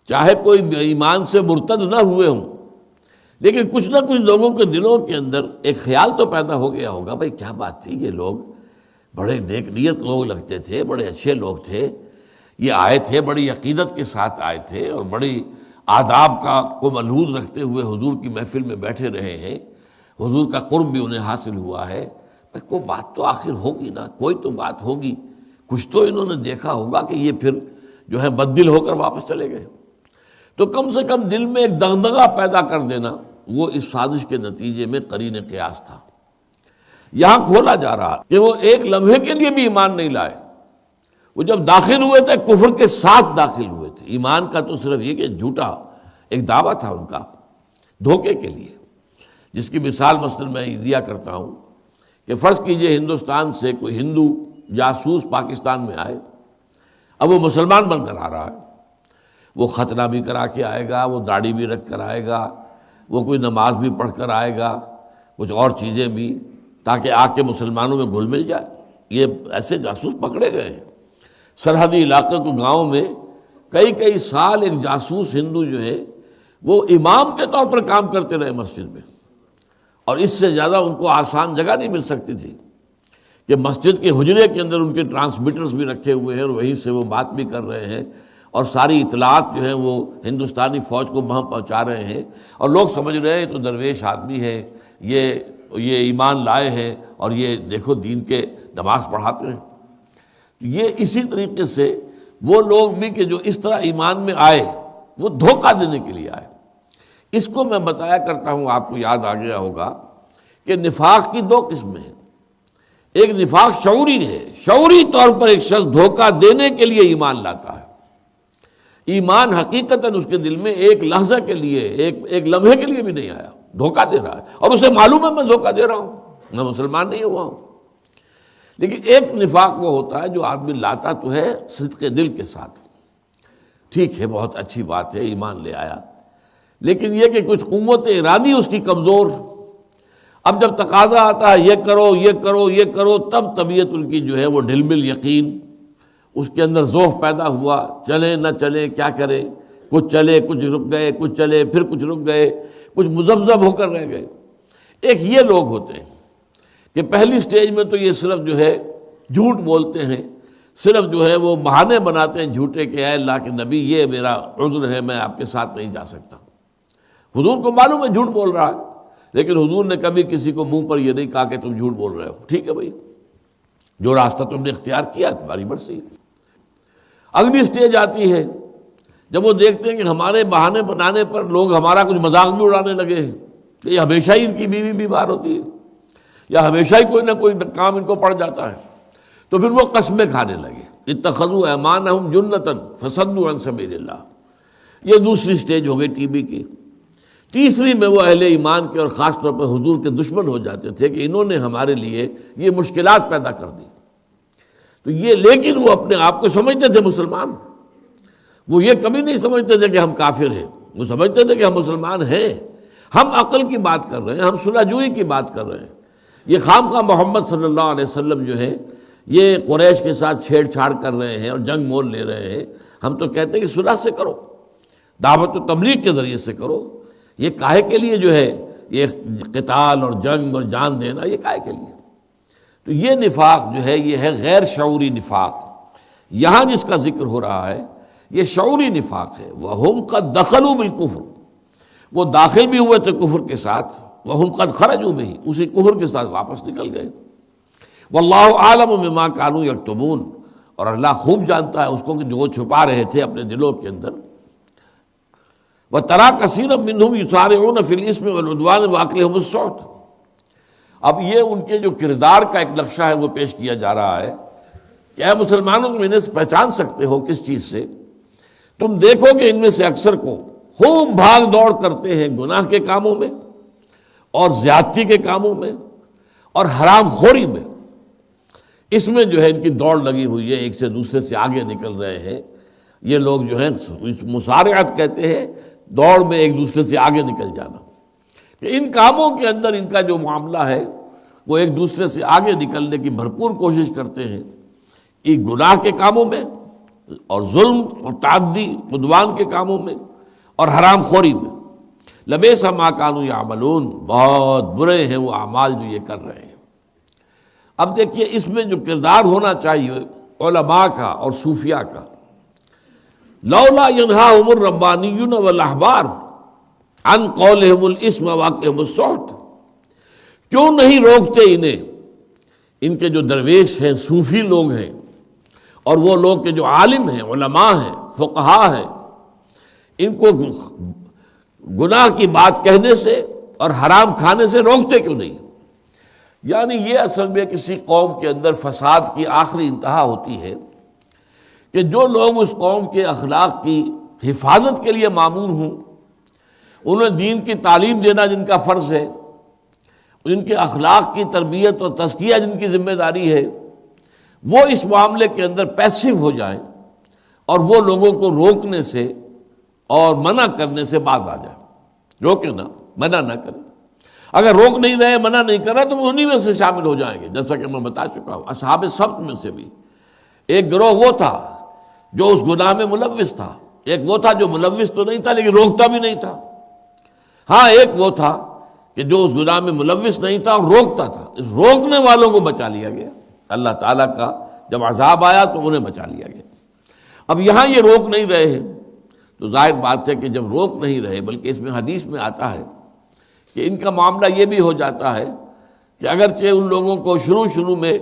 Speaker 2: چاہے کوئی ایمان سے مرتد نہ ہوئے ہوں، لیکن کچھ نہ کچھ لوگوں کے دلوں کے اندر ایک خیال تو پیدا ہو گیا ہوگا، بھائی کیا بات تھی، یہ لوگ بڑے نیک نیت لوگ لگتے تھے، بڑے اچھے لوگ تھے، یہ آئے تھے بڑی عقیدت کے ساتھ آئے تھے اور بڑی آداب کو ملحوظ رکھتے ہوئے حضور کی محفل میں بیٹھے رہے ہیں، حضور کا قرب بھی انہیں حاصل ہوا ہے، کوئی بات تو آخر ہوگی نا، کوئی تو بات ہوگی، کچھ تو انہوں نے دیکھا ہوگا کہ یہ پھر جو ہے بددل ہو کر واپس چلے گئے۔ تو کم سے کم دل میں ایک دغدغہ پیدا کر دینا وہ اس سازش کے نتیجے میں قرین قیاس تھا۔ یہاں کھولا جا رہا کہ وہ ایک لمحے کے لیے بھی ایمان نہیں لائے، وہ جب داخل ہوئے تھے کفر کے ساتھ داخل ہوئے تھے۔ ایمان کا تو صرف یہ کہ جھوٹا ایک دعویٰ تھا ان کا دھوکے کے لیے، جس کی مثال مثلا میں دیا کرتا ہوں کہ فرض کیجئے ہندوستان سے کوئی ہندو جاسوس پاکستان میں آئے، اب وہ مسلمان بن کر آ رہا ہے، وہ ختنہ بھی کرا کے آئے گا، وہ داڑھی بھی رکھ کر آئے گا، وہ کوئی نماز بھی پڑھ کر آئے گا، کچھ اور چیزیں بھی، تاکہ آ کے مسلمانوں میں گھل مل جائے۔ یہ ایسے جاسوس پکڑے گئے ہیں۔ سرحدی علاقے کو گاؤں میں کئی سال ایک جاسوس ہندو جو ہے وہ امام کے طور پر کام کرتے رہے مسجد میں، اور اس سے زیادہ ان کو آسان جگہ نہیں مل سکتی تھی کہ مسجد کے حجرے کے اندر ان کے ٹرانسمیٹرز بھی رکھے ہوئے ہیں اور وہیں سے وہ بات بھی کر رہے ہیں اور ساری اطلاعات جو ہیں وہ ہندوستانی فوج کو وہاں پہنچا رہے ہیں، اور لوگ سمجھ رہے ہیں تو درویش آدمی ہے، یہ ایمان لائے ہیں اور یہ دیکھو دین کے نماز پڑھاتے ہیں۔ یہ اسی طریقے سے وہ لوگ بھی کہ جو اس طرح ایمان میں آئے وہ دھوکہ دینے کے لیے آئے۔ اس کو میں بتایا کرتا ہوں، آپ کو یاد آ گیا ہوگا کہ نفاق کی دو قسمیں ہیں۔ ایک نفاق شعوری ہے، شعوری طور پر ایک شخص دھوکہ دینے کے لیے ایمان لاتا ہے، ایمان حقیقتاً اس کے دل میں ایک لحظہ کے لیے، ایک لمحے کے لیے بھی نہیں آیا، دھوکہ دے رہا ہے اور اسے معلوم ہے میں دھوکہ دے رہا ہوں، میں مسلمان نہیں ہوا ہوں۔ لیکن ایک نفاق وہ ہوتا ہے جو آدمی لاتا تو ہے صدق دل کے ساتھ، ٹھیک ہے بہت اچھی بات ہے ایمان لے آیا، لیکن یہ کہ کچھ قوت ارادی اس کی کمزور، اب جب تقاضا آتا ہے یہ کرو یہ کرو یہ کرو، تب طبیعت ان کی جو ہے وہ ڈھل مل یقین، اس کے اندر ذوق پیدا ہوا، چلے نہ چلے کیا کرے، کچھ چلے کچھ رک گئے، کچھ چلے پھر کچھ رک گئے، کچھ مذبذب ہو کر رہ گئے۔ ایک یہ لوگ ہوتے ہیں کہ پہلی سٹیج میں تو یہ صرف جو ہے جھوٹ بولتے ہیں، صرف جو ہے وہ بہانے بناتے ہیں جھوٹے کہ اے اللہ کے نبی یہ میرا عذر ہے، میں آپ کے ساتھ نہیں جا سکتا۔ حضور کو معلوم ہے جھوٹ بول رہا ہے، لیکن حضور نے کبھی کسی کو منہ پر یہ نہیں کہا کہ تم جھوٹ بول رہے ہو، ٹھیک ہے بھائی، جو راستہ تم نے اختیار کیا تمہاری مرضی۔ اگلی سٹیج آتی ہے جب وہ دیکھتے ہیں کہ ہمارے بہانے بنانے پر لوگ ہمارا کچھ مذاق بھی اڑانے لگے ہیں، کہ یہ ہمیشہ ہی ان کی بیوی بیمار ہوتی ہے، یا ہمیشہ ہی کوئی نہ کوئی کام ان کو پڑ جاتا ہے، تو پھر وہ قسمیں کھانے لگے۔ اتخذوا ایمانہم جنۃ فصدوا عن سبیل اللہ۔ یہ دوسری سٹیج ہو گئی ٹی بی کی۔ تیسری میں وہ اہل ایمان کے اور خاص طور پر حضور کے دشمن ہو جاتے تھے کہ انہوں نے ہمارے لیے یہ مشکلات پیدا کر دی، تو یہ لیکن وہ اپنے آپ کو سمجھتے تھے مسلمان، وہ یہ کبھی نہیں سمجھتے تھے کہ ہم کافر ہیں، وہ سمجھتے تھے کہ ہم مسلمان ہیں، ہم عقل کی بات کر رہے ہیں، ہم صلح جوئی کی بات کر رہے ہیں۔ یہ خام خواہ محمد صلی اللہ علیہ وسلم جو ہے یہ قریش کے ساتھ چھیڑ چھاڑ کر رہے ہیں اور جنگ مول لے رہے ہیں، ہم تو کہتے ہیں کہ صلح سے کرو، دعوت و تبلیغ کے ذریعے سے کرو، یہ کاہے کے لیے جو ہے یہ قتال اور جنگ اور جان دینا، یہ کاہے کے لیے؟ تو یہ نفاق جو ہے یہ ہے غیر شعوری نفاق۔ یہاں جس کا ذکر ہو رہا ہے یہ شعوری نفاق ہے۔ وَهُمْ قَدْ دَخَلُوا بِالْكُفْرِ، وہ داخل بھی ہوئے تھے کفر کے ساتھ، وَهُمْ قَدْ خَرَجُوا بِهِ، اسی کفر کے ساتھ واپس نکل گئے۔ وَاللَّهُ أَعْلَمُ بِمَا كَانُوا يَكْتُمُونَ، اور اللہ خوب جانتا ہے اس کو کہ جو وہ چھپا رہے تھے اپنے دلوں کے اندر۔ وَتَرَىٰ كَثِيرًا مِّنْهُمْ يُسَارِعُونَ فِي الْإِثْمِ وَالْعُدْوَانِ وَأَكْلِهِمُ السُّحْتَ۔ اب یہ ان کے جو کردار کا ایک نقشہ ہے وہ پیش کیا جا رہا ہے کہ اے مسلمانوں تم انہیں پہچان سکتے ہو کس چیز سے؟ تم دیکھو کہ ان میں سے اکثر کو خوب بھاگ دوڑ کرتے ہیں گناہ کے کاموں میں اور زیادتی کے کاموں میں اور حرام خوری میں، اس میں جو ہے ان کی دوڑ لگی ہوئی ہے، ایک سے دوسرے سے آگے نکل رہے ہیں۔ یہ لوگ جو ہیں مسارعت کہتے ہیں، دوڑ میں ایک دوسرے سے آگے نکل جانا، کہ ان کاموں کے اندر ان کا جو معاملہ ہے وہ ایک دوسرے سے آگے نکلنے کی بھرپور کوشش کرتے ہیں، ایک گناہ کے کاموں میں اور ظلم اور تعدی عدوان کے کاموں میں اور حرام خوری میں۔ لبئس ما کانوا یعملون، بہت برے ہیں وہ اعمال جو یہ کر رہے ہیں۔ اب دیکھیے اس میں جو کردار ہونا چاہیے علماء کا اور صوفیاء کا، لولا ینہاہم الربانیون والاحبار عن قولہم الاسم واکلہم السحت، کیوں نہیں روکتے انہیں ان کے جو درویش ہیں، صوفی لوگ ہیں، اور وہ لوگ کے جو عالم ہیں، علماء ہیں، فقہا ہیں، ان کو گناہ کی بات کہنے سے اور حرام کھانے سے روکتے کیوں نہیں؟ یعنی یہ اصل میں کسی قوم کے اندر فساد کی آخری انتہا ہوتی ہے کہ جو لوگ اس قوم کے اخلاق کی حفاظت کے لیے مامور ہوں، انہیں دین کی تعلیم دینا جن کا فرض ہے، ان کے اخلاق کی تربیت اور تزکیہ جن کی ذمہ داری ہے، وہ اس معاملے کے اندر پیسو ہو جائیں اور وہ لوگوں کو روکنے سے اور منع کرنے سے باز آ جائیں۔ روکے نہ، منع نہ کریں۔ اگر روک نہیں رہے، منع نہیں کر رہے، تو وہ انہی میں سے شامل ہو جائیں گے، جیسا کہ میں بتا چکا ہوں۔ اصحاب سبت میں سے بھی ایک گروہ وہ تھا جو اس گناہ میں ملوث تھا، ایک وہ تھا جو ملوث تو نہیں تھا لیکن روکتا بھی نہیں تھا۔ ہاں ایک وہ تھا کہ جو اس گناہ میں ملوث نہیں تھا اور روکتا تھا، اس روکنے والوں کو بچا لیا گیا۔ اللہ تعالیٰ کا جب عذاب آیا تو انہیں بچا لیا گیا۔ اب یہاں یہ روک نہیں رہے ہیں تو ظاہر بات ہے کہ جب روک نہیں رہے، بلکہ اس میں حدیث میں آتا ہے کہ ان کا معاملہ یہ بھی ہو جاتا ہے کہ اگرچہ ان لوگوں کو شروع میں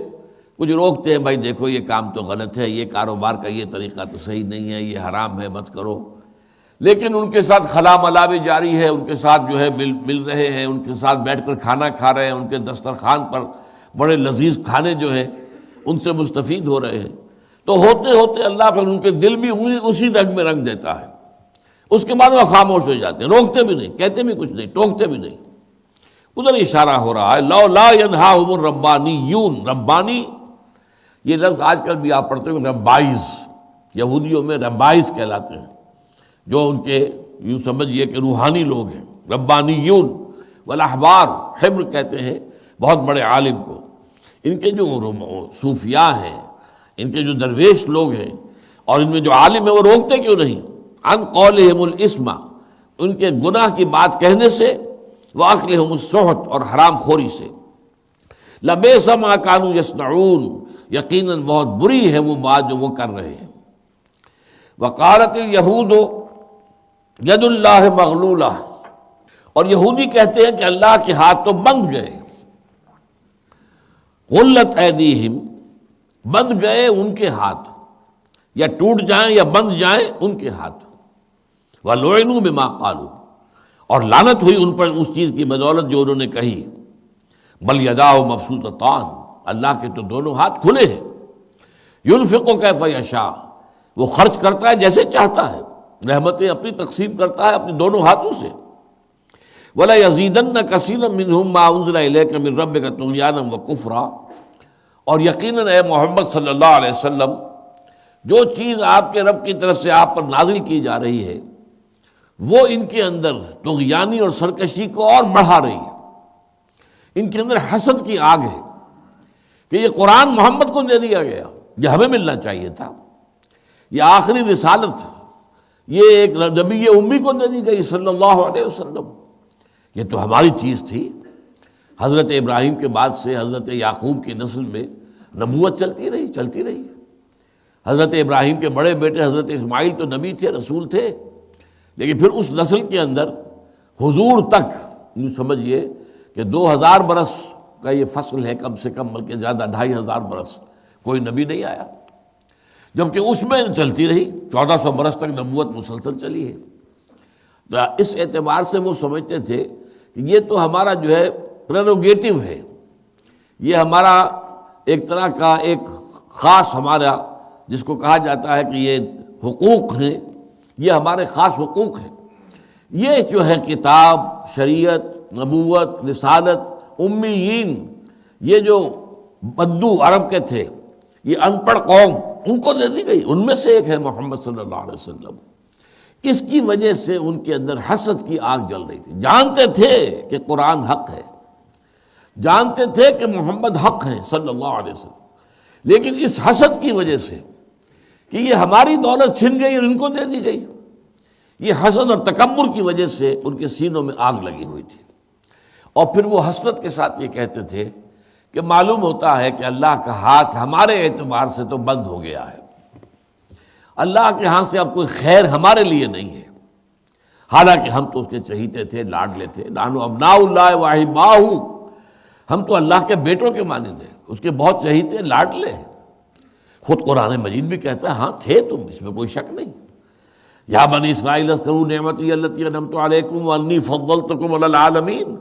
Speaker 2: کچھ روکتے ہیں، بھائی دیکھو یہ کام تو غلط ہے، یہ کاروبار کا یہ طریقہ تو صحیح نہیں ہے، یہ حرام ہے، مت کرو، لیکن ان کے ساتھ خلا ملا بھی جاری ہے، ان کے ساتھ جو ہے مل رہے ہیں، ان کے ساتھ بیٹھ کر کھانا کھا رہے ہیں، ان کے دسترخوان پر بڑے لذیذ کھانے جو ہیں ان سے مستفید ہو رہے ہیں، تو ہوتے ہوتے اللہ پر ان کے دل بھی اسی رنگ میں رنگ دیتا ہے۔ اس کے بعد وہ خاموش ہو جاتے ہیں، روکتے بھی نہیں، کہتے بھی کچھ نہیں، ٹوکتے بھی نہیں۔ ادھر اشارہ ہو رہا ہے لولا ینہاہم الربانیون، ربانی یہ لفظ آج کل بھی آپ پڑھتے ہیں، ربائز، یہودیوں میں ربائز کہلاتے ہیں، جو ان کے یوں سمجھئے کہ روحانی لوگ ہیں، ربانیون والاحبار، حبر کہتے ہیں بہت بڑے عالم کو۔ ان کے جو صوفیاء ہیں، ان کے جو درویش لوگ ہیں اور ان میں جو عالم ہیں، وہ روکتے کیوں نہیں؟ عن قولہم الاسم، ان کے گناہ کی بات کہنے سے وَأَكْلِهِمُ السُّحْتَ، اور حرام خوری سے. لَبِئْسَ مَا كَانُوا يَصْنَعُونَ، یقیناً بہت بری ہے وہ بات جو وہ کر رہے ہیں. وَقَالَتِ الْيَهُودُ يَدُ اللَّهِ مَغْلُولَةٌ، اور یہودی کہتے ہیں کہ اللہ کے ہاتھ تو بند گئے. غلت ایدیہم، بند گئے ان کے ہاتھ، یا ٹوٹ جائیں یا بند جائیں ان کے ہاتھ. وَلُعِنُوا بِمَا قَالُوا، اور لعنت ہوئی ان پر اس چیز کی بدولت جو انہوں نے کہی. بل یداہ مبسوطتان، اللہ کے تو دونوں ہاتھ کھلے ہیں. ينفق کیف یشاء، وہ خرچ کرتا ہے جیسے چاہتا ہے، رحمتیں اپنی تقسیم کرتا ہے اپنے دونوں ہاتھوں سے. وَلَيَزِيدَنَّ كَثِيرًا مِّنْهُم مَّا أُنزِلَ إِلَيْكَ مِن رَّبِّكَ طُغْيَانًا وَكُفْرًا، اور یقیناً اے محمد صلی اللہ علیہ وسلم، جو چیز آپ کے رب کی طرف سے آپ پر نازل کی جا رہی ہے وہ ان کے اندر طغیانی اور سرکشی کو اور بڑھا رہی ہے. ان کے اندر حسد کی آگ ہے کہ یہ قرآن محمد کو دے دیا گیا، یہ ہمیں ملنا چاہیے تھا. یہ آخری رسالت یہ ایک نبی امی کو دے دی گئی صلی اللہ علیہ وسلم، یہ تو ہماری چیز تھی. حضرت ابراہیم کے بعد سے حضرت یعقوب کی نسل میں نبوت چلتی رہی. حضرت ابراہیم کے بڑے بیٹے حضرت اسماعیل تو نبی تھے، رسول تھے، لیکن پھر اس نسل کے اندر حضور تک یوں سمجھیے کہ 2000 برس کا یہ فصل ہے کم سے کم، بلکہ زیادہ 2500 برس کوئی نبی نہیں آیا، جبکہ اس میں چلتی رہی 1400 برس تک نبوت مسلسل چلی ہے. تو اس اعتبار سے وہ سمجھتے تھے کہ یہ تو ہمارا جو ہے پریروگیٹو ہے، یہ ہمارا ایک طرح کا ایک خاص ہمارا جس کو کہا جاتا ہے کہ یہ حقوق ہیں، یہ ہمارے خاص حقوق ہیں. یہ جو ہے کتاب، شریعت، نبوت، رسالت، امیین، یہ جو بدو عرب کے تھے، یہ ان پڑھ قوم، ان کو دے دی گئی. ان میں سے ایک ہے محمد صلی اللہ علیہ وسلم. اس کی وجہ سے ان کے اندر حسد کی آگ جل رہی تھی. جانتے تھے کہ قرآن حق ہے، جانتے تھے کہ محمد حق ہے صلی اللہ علیہ وسلم، لیکن اس حسد کی وجہ سے کہ یہ ہماری دولت چھن گئی اور ان کو دے دی گئی، یہ حسد اور تکبر کی وجہ سے ان کے سینوں میں آگ لگی ہوئی تھی. اور پھر وہ حسرت کے ساتھ یہ کہتے تھے کہ معلوم ہوتا ہے کہ اللہ کا ہاتھ ہمارے اعتبار سے تو بند ہو گیا ہے، اللہ کے ہاں سے اب کوئی خیر ہمارے لیے نہیں ہے. حالانکہ ہم تو اس کے چہیتے تھے، لاڈلے تھے. نحن ابناء اللہ واحباہ، ہم تو اللہ کے بیٹوں کے مانند ہیں، اس کے بہت چہیتے لاڈلے ہیں. خود قرآن مجید بھی کہتا ہے ہاں تھے تم، اس میں کوئی شک نہیں. یا بنی اسرائیل اذکروا نعمتی التی انعمت علیکم وانی فضلتکم علی العالمین،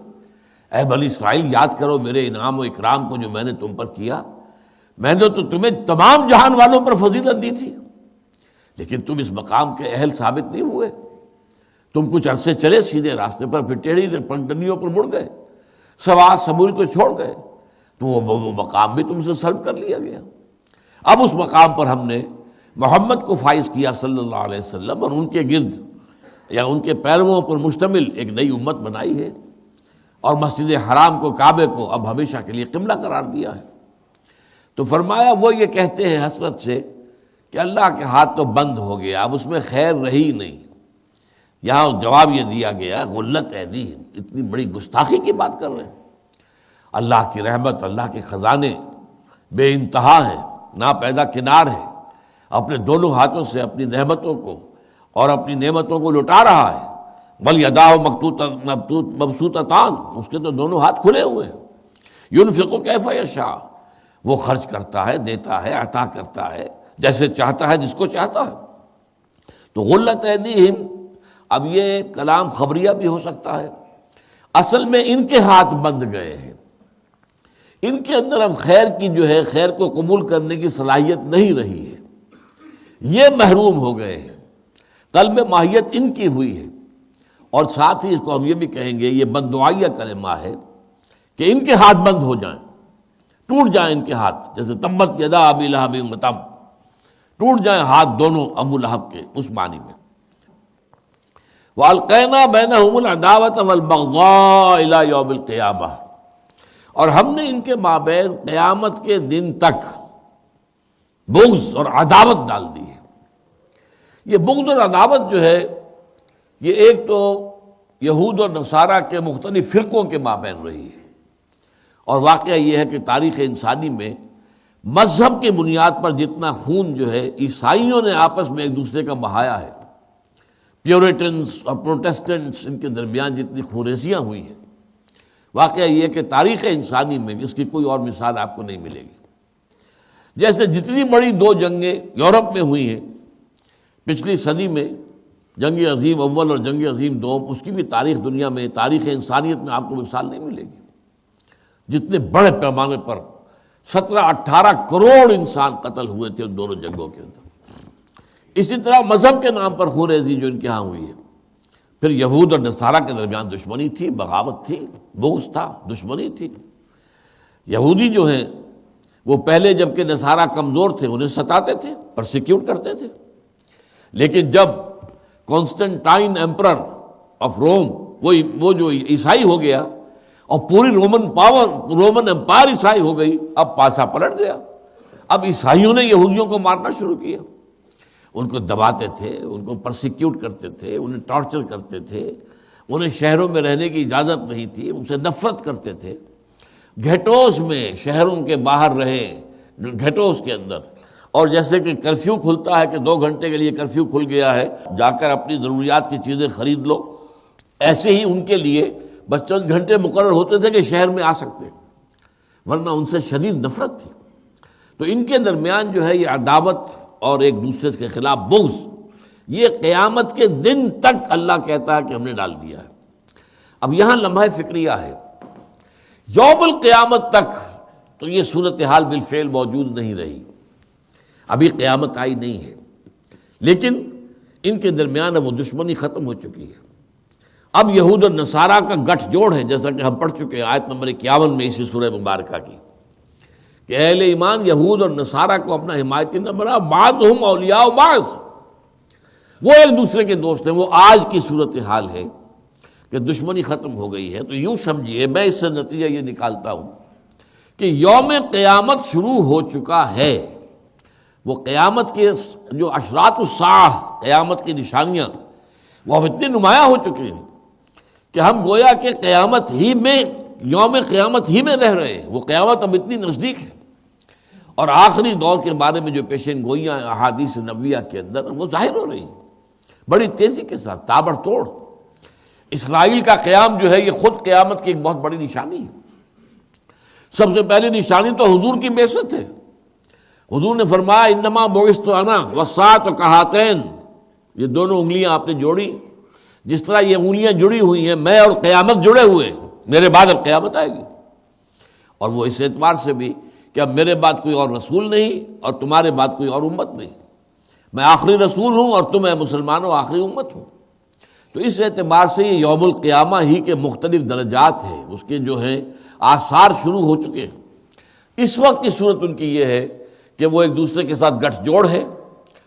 Speaker 2: اے بنی اسرائیل یاد کرو میرے انعام و اکرام کو جو میں نے تم پر کیا. میں نے تو تمہیں تمام جہان والوں پر فضیلت دی تھی، لیکن تم اس مقام کے اہل ثابت نہیں ہوئے. تم کچھ عرصے چلے سیدھے راستے پر، پھر ٹیڑھی پگڈنڈیوں پر مڑ گئے، سوا سمول کو چھوڑ گئے، تو وہ مقام بھی تم سے سلب کر لیا گیا. اب اس مقام پر ہم نے محمد کو فائز کیا صلی اللہ علیہ وسلم، اور ان کے گرد یا ان کے پیرووں پر مشتمل ایک نئی امت بنائی ہے، اور مسجد حرام کو، کعبے کو اب ہمیشہ کے لیے قبلہ قرار دیا ہے. تو فرمایا وہ یہ کہتے ہیں حسرت سے کہ اللہ کے ہاتھ تو بند ہو گیا، اب اس میں خیر رہی نہیں. یہاں جواب یہ دیا گیا غلت ایدیہم، اتنی بڑی گستاخی کی بات کر رہے ہیں. اللہ کی رحمت، اللہ کے خزانے بے انتہا ہیں، نا پیدا کنار ہے، اپنے دونوں ہاتھوں سے اپنی نعمتوں کو اور اپنی نعمتوں کو لٹا رہا ہے. بل یداہ مبسوطتان، اس کے تو دونوں ہاتھ کھلے ہوئے ہیں. ينفق کیف یشاء، وہ خرچ کرتا ہے، دیتا ہے، عطا کرتا ہے جیسے چاہتا ہے، جس کو چاہتا ہے. تو غلت ایدیہم، اب یہ کلام خبریہ بھی ہو سکتا ہے. اصل میں ان کے ہاتھ بند گئے ہیں، ان کے اندر اب خیر کی جو ہے، خیر کو قبول کرنے کی صلاحیت نہیں رہی ہے، یہ محروم ہو گئے ہیں. قلب ماہیت ان کی ہوئی ہے. اور ساتھ ہی اس کو ہم یہ بھی کہیں گے، یہ بددعائیہ کلمہ ہے کہ ان کے ہاتھ بند ہو جائیں، ٹوٹ جائیں ان کے ہاتھ، جیسے تبت یدا ابی لہب وتب، ٹوٹ جائیں ہاتھ دونوں ابو لہب کے، اس معنی میں. وَأَلْقَيْنَا بَيْنَهُمُ الْعَدَاوَةَ وَالْبَغْضَاءَ إِلَى يَوْمِ الْقِيَامَةِ، اور ہم نے ان کے مابین قیامت کے دن تک بغض اور عداوت ڈال دی ہے. یہ بغض اور عداوت جو ہے، یہ ایک تو یہود اور نصارہ کے مختلف فرقوں کے مابین رہی ہے، اور واقعہ یہ ہے کہ تاریخ انسانی میں مذہب کی بنیاد پر جتنا خون جو ہے عیسائیوں نے آپس میں ایک دوسرے کا بہایا ہے، پیورٹنس اور پروٹیسٹنٹس، ان کے درمیان جتنی خونریزیاں ہوئی ہیں، واقعہ یہ ہے کہ تاریخ انسانی میں اس کی کوئی اور مثال آپ کو نہیں ملے گی۔ جیسے جتنی بڑی دو جنگیں یورپ میں ہوئی ہیں پچھلی صدی میں، جنگ عظیم اول اور جنگ عظیم دوم، اس کی بھی تاریخ دنیا میں، تاریخ انسانیت میں آپ کو مثال نہیں ملے گی۔ جتنے بڑے پیمانے پر 17-18 کروڑ انسان قتل ہوئے تھے ان دونوں جنگوں کے اندر۔ اسی طرح مذہب کے نام پر خونریزی جو ان کے ہاں ہوئی ہے، پھر یہود اور نصارہ کے درمیان دشمنی تھی، بغاوت تھی، بغض تھا، دشمنی تھی۔ یہودی جو ہیں وہ پہلے جبکہ نصارہ کمزور تھے انہیں ستاتے تھے، پرسیکیوٹ کرتے تھے، لیکن جب کانسٹنٹائن ایمپرر آف روم وہ جو عیسائی ہو گیا اور پوری رومن امپائر عیسائی ہو گئی، اب پاسا پلٹ گیا۔ اب عیسائیوں نے یہودیوں کو مارنا شروع کیا، ان کو دباتے تھے، ان کو پرسیکیوٹ کرتے تھے، انہیں ٹارچر کرتے تھے، انہیں شہروں میں رہنے کی اجازت نہیں تھی، ان سے نفرت کرتے تھے۔ گھیٹوس میں شہروں کے باہر رہے، گھیٹوس کے اندر، اور جیسے کہ کرفیو کھلتا ہے کہ 2 گھنٹے کے لیے کرفیو کھل گیا ہے، جا کر اپنی ضروریات کی چیزیں خرید لو، ایسے ہی ان کے لیے بس چند گھنٹے مقرر ہوتے تھے کہ شہر میں آ سکتے، ورنہ ان سے شدید نفرت تھی۔ تو ان کے درمیان جو ہے یہ عداوت اور ایک دوسرے کے خلاف بغض، یہ قیامت کے دن تک اللہ کہتا ہے کہ ہم نے ڈال دیا ہے۔ اب یہاں لمحہ فکریہ ہے، یوم القیامت تک تو یہ صورتحال بالفعل موجود نہیں رہی، ابھی قیامت آئی نہیں ہے، لیکن ان کے درمیان اب وہ دشمنی ختم ہو چکی ہے۔ اب یہود اور نصارہ کا گٹھ جوڑ ہے، جیسا کہ ہم پڑھ چکے ہیں آیت نمبر 51 میں اسی سورہ مبارکہ کی، کہ اہل ایمان یہود اور نصارہ کو اپنا حمایتی نہ بنا، بعضہم اولیاء بعض، وہ ایک دوسرے کے دوست ہیں۔ وہ آج کی صورتحال ہے کہ دشمنی ختم ہو گئی ہے۔ تو یوں سمجھیے، میں اس سے نتیجہ یہ نکالتا ہوں کہ یوم قیامت شروع ہو چکا ہے۔ وہ قیامت کے جو اشراط الساعہ، قیامت کی نشانیاں، وہ اب اتنی نمایاں ہو چکی ہیں کہ ہم گویا کہ قیامت ہی میں، یوم قیامت ہی میں رہ رہے ہیں۔ وہ قیامت اب اتنی نزدیک ہے، اور آخری دور کے بارے میں جو پیشین گوئیاں احادیث نبویہ کے اندر وہ ظاہر ہو رہی ہیں بڑی تیزی کے ساتھ، تابڑ توڑ۔ اسرائیل کا قیام جو ہے یہ خود قیامت کی ایک بہت بڑی نشانی ہے۔ سب سے پہلی نشانی تو حضور کی بعثت ہے۔ حضور نے فرمایا انما بعثت انا والساعۃ کہاتین، یہ دونوں انگلیاں آپ نے جوڑی، جس طرح یہ انگلیاں جڑی ہوئی ہیں، میں اور قیامت جڑے ہوئے، میرے بعد اب قیامت آئے گی۔ اور وہ اس اعتبار سے بھی کہ اب میرے بعد کوئی اور رسول نہیں اور تمہارے بعد کوئی اور امت نہیں، میں آخری رسول ہوں اور تم مسلمانوں آخری امت ہوں۔ تو اس اعتبار سے یہ یوم القیامہ ہی کے مختلف درجات ہیں، اس کے جو ہیں آثار شروع ہو چکے ہیں۔ اس وقت کی صورت ان کی یہ ہے کہ وہ ایک دوسرے کے ساتھ گٹھ جوڑ ہے،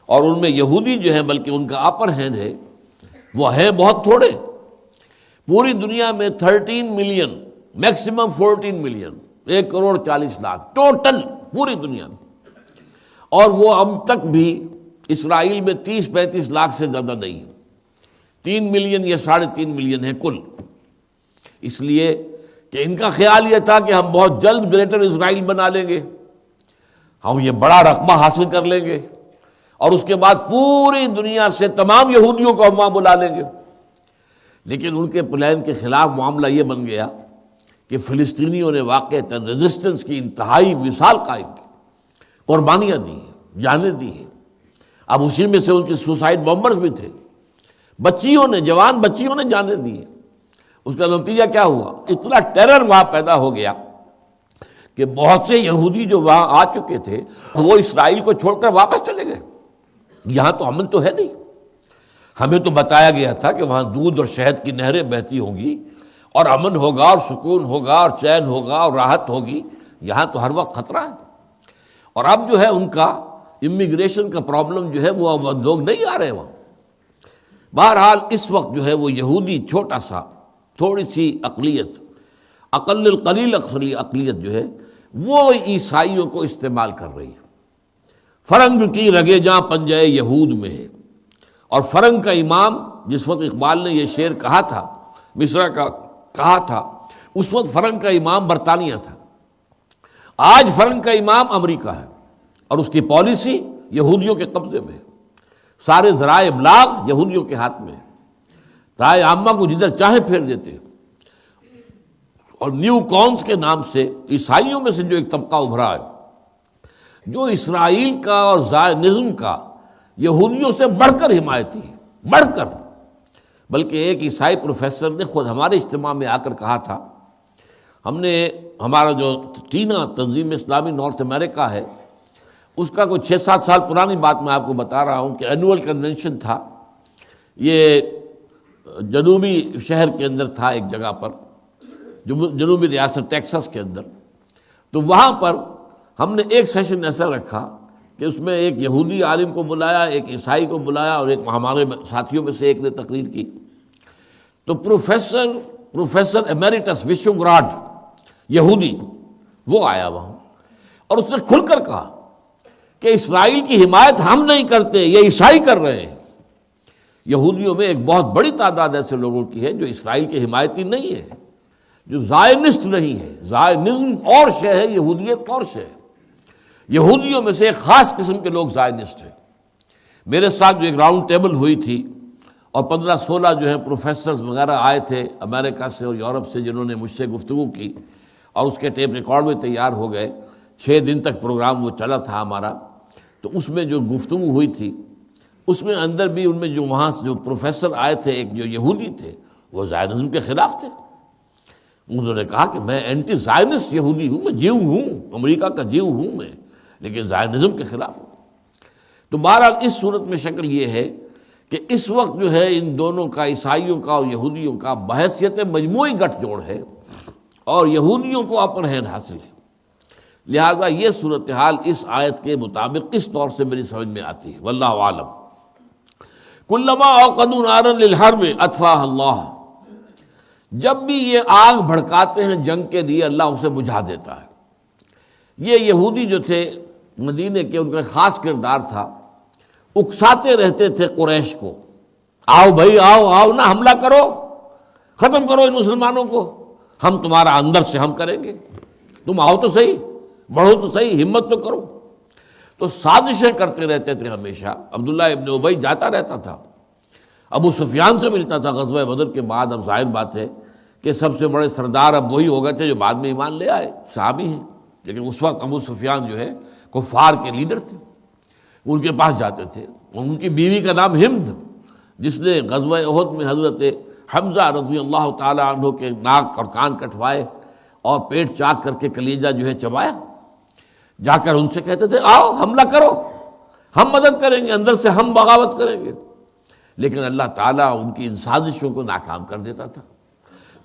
Speaker 2: اور ان میں یہودی جو ہیں بلکہ ان کا اپر ہینڈ ہے، وہ ہیں بہت تھوڑے۔ پوری دنیا میں 13 ملین، میکسیمم 14 ملین، 1,40,00,000 ٹوٹل پوری دنیا میں، اور وہ اب تک بھی اسرائیل میں 30-35 لاکھ سے زیادہ نہیں ہے، 3 ملین یا 3.5 ملین ہے کل۔ اس لیے کہ ان کا خیال یہ تھا کہ ہم بہت جلد گریٹر اسرائیل بنا لیں گے، ہم یہ بڑا رقبہ حاصل کر لیں گے، اور اس کے بعد پوری دنیا سے تمام یہودیوں کو ہم وہاں بلا لیں گے۔ لیکن ان کے پلان کے خلاف معاملہ یہ بن گیا کہ فلسطینیوں نے واقعتاً ریزسٹنس کی انتہائی مثال قائم کی، قربانیاں دی ہیں، جانیں دی ہیں۔ اب اسی میں سے ان کے سوسائڈ بمبرز بھی تھے، بچیوں نے، جوان بچیوں نے جانیں دی ہیں۔ اس کا نتیجہ کیا ہوا؟ اتنا ٹیرر وہاں پیدا ہو گیا کہ بہت سے یہودی جو وہاں آ چکے تھے وہ اسرائیل کو چھوڑ کر واپس چلے گئے۔ یہاں تو امن تو ہے نہیں، ہمیں تو بتایا گیا تھا کہ وہاں دودھ اور شہد کی نہریں بہتی ہوں گی، اور امن ہوگا اور سکون ہوگا اور چین ہوگا اور راحت ہوگی۔ یہاں تو ہر وقت خطرہ ہے، اور اب جو ہے ان کا امیگریشن کا پرابلم جو ہے وہ اب لوگ نہیں آ رہے وہاں۔ بہرحال اس وقت جو ہے وہ یہودی چھوٹا سا، تھوڑی سی اقلیت، اقل القلیل اقلیت جو ہے وہ عیسائیوں کو استعمال کر رہی ہے۔ فرنگ کی رگے جاں پنجے یہود میں ہے، اور فرنگ کا امام، جس وقت اقبال نے یہ شعر کہا تھا مصر کا کہا تھا، اس وقت فرنگ کا امام برطانیہ تھا، آج فرنگ کا امام امریکہ ہے، اور اس کی پالیسی یہودیوں کے قبضے میں ہے، سارے ذرائع ابلاغ یہودیوں کے ہاتھ میں ہے، رائے عامہ کو جدھر چاہے پھیر دیتے ہیں۔ اور نیو کونس کے نام سے عیسائیوں میں سے جو ایک طبقہ ابھرا ہے، جو اسرائیل کا اور زائنزم کا یہودیوں سے بڑھ کر حمایتی ہے، بڑھ کر۔ بلکہ ایک عیسائی پروفیسر نے خود ہمارے اجتماع میں آ کر کہا تھا، ہمارا جو ٹینا تنظیم اسلامی نارتھ امریکہ ہے، اس کا کوئی 6-7 سال پرانی بات میں آپ کو بتا رہا ہوں کہ اینول کنونشن تھا، یہ جنوبی شہر کے اندر تھا، ایک جگہ پر جنوبی ریاست ٹیکساس کے اندر۔ تو وہاں پر ہم نے ایک سیشن ایسا رکھا کہ اس میں ایک یہودی عالم کو بلایا، ایک عیسائی کو بلایا، اور ایک ہمارے ساتھیوں میں سے ایک نے تقریر کی۔ تو پروفیسر ایمیریٹس وشوگراڈ یہودی وہ آیا وہاں، اور اس نے کھل کر کہا کہ اسرائیل کی حمایت ہم نہیں کرتے، یہ عیسائی کر رہے ہیں۔ یہودیوں میں ایک بہت بڑی تعداد ایسے لوگوں کی ہے جو اسرائیل کے حمایتی نہیں ہے، جو زائنسٹ نہیں ہے۔ زائنزم اور شے ہے، یہودیت اور شے ہے۔ یہودیوں میں سے ایک خاص قسم کے لوگ زائنسٹ ہیں۔ میرے ساتھ جو ایک راؤنڈ ٹیبل ہوئی تھی، اور 15-16 جو ہے پروفیسرز وغیرہ آئے تھے امریکہ سے اور یورپ سے، جنہوں نے مجھ سے گفتگو کی، اور اس کے ٹیپ ریکارڈ میں تیار ہو گئے۔ 6 دن تک پروگرام وہ چلا تھا ہمارا۔ تو اس میں جو گفتگو ہوئی تھی، اس میں اندر بھی ان میں جو وہاں جو پروفیسر آئے تھے، ایک جو یہودی تھے، وہ زائنزم کے خلاف تھے۔ انہوں نے کہا کہ میں اینٹی زائنسٹ یہودی ہوں، میں جیو ہوں، امریکہ کا جیو ہوں میں، لیکن زائنزم کے خلاف ہوں۔ تو بہرحال اس صورت میں شکل یہ ہے کہ اس وقت جو ہے ان دونوں کا، عیسائیوں کا اور یہودیوں کا، بحیثیت مجموعی گٹھ جوڑ ہے، اور یہودیوں کو اپر ہینڈ حاصل ہے۔ لہذا یہ صورتحال اس آیت کے مطابق اس طور سے میری سمجھ میں آتی ہے، واللہ عالم۔ کلما اوقدوا نارا للحرب اطفاها اللہ، جب بھی یہ آگ بھڑکاتے ہیں جنگ کے لیے، اللہ اسے بجھا دیتا ہے۔ یہ یہودی جو تھے مدینے کے، ان کا خاص کردار تھا، اکساتے رہتے تھے قریش کو، آؤ بھائی آؤ آؤ، نہ حملہ کرو، ختم کرو ان مسلمانوں کو، ہم تمہارا اندر سے ہم کریں گے، تم آؤ تو صحیح، بڑھو تو صحیح، ہمت تو کرو۔ تو سازشیں کرتے رہتے تھے ہمیشہ۔ عبداللہ ابن ابی جاتا رہتا تھا، ابو سفیان سے ملتا تھا غزوہ بدر کے بعد۔ اب ظاہر بات ہے کہ سب سے بڑے سردار اب وہی ہو گئے تھے جو بعد میں ایمان لے آئے، صحابی ہیں، لیکن اس وقت ابو سفیان جو ہے کفار کے لیڈر تھے، ان کے پاس جاتے تھے۔ ان کی بیوی کا نام ہند، جس نے غزوہ احد میں حضرت حمزہ رضی اللہ تعالی عنہ کے ناک اور کان کٹوائے اور پیٹ چاک کر کے کلیجہ جو ہے چبایا، جا کر ان سے کہتے تھے آؤ حملہ کرو، ہم مدد کریں گے، اندر سے ہم بغاوت کریں گے، لیکن اللہ تعالیٰ ان کی ان سازشوں کو ناکام کر دیتا تھا۔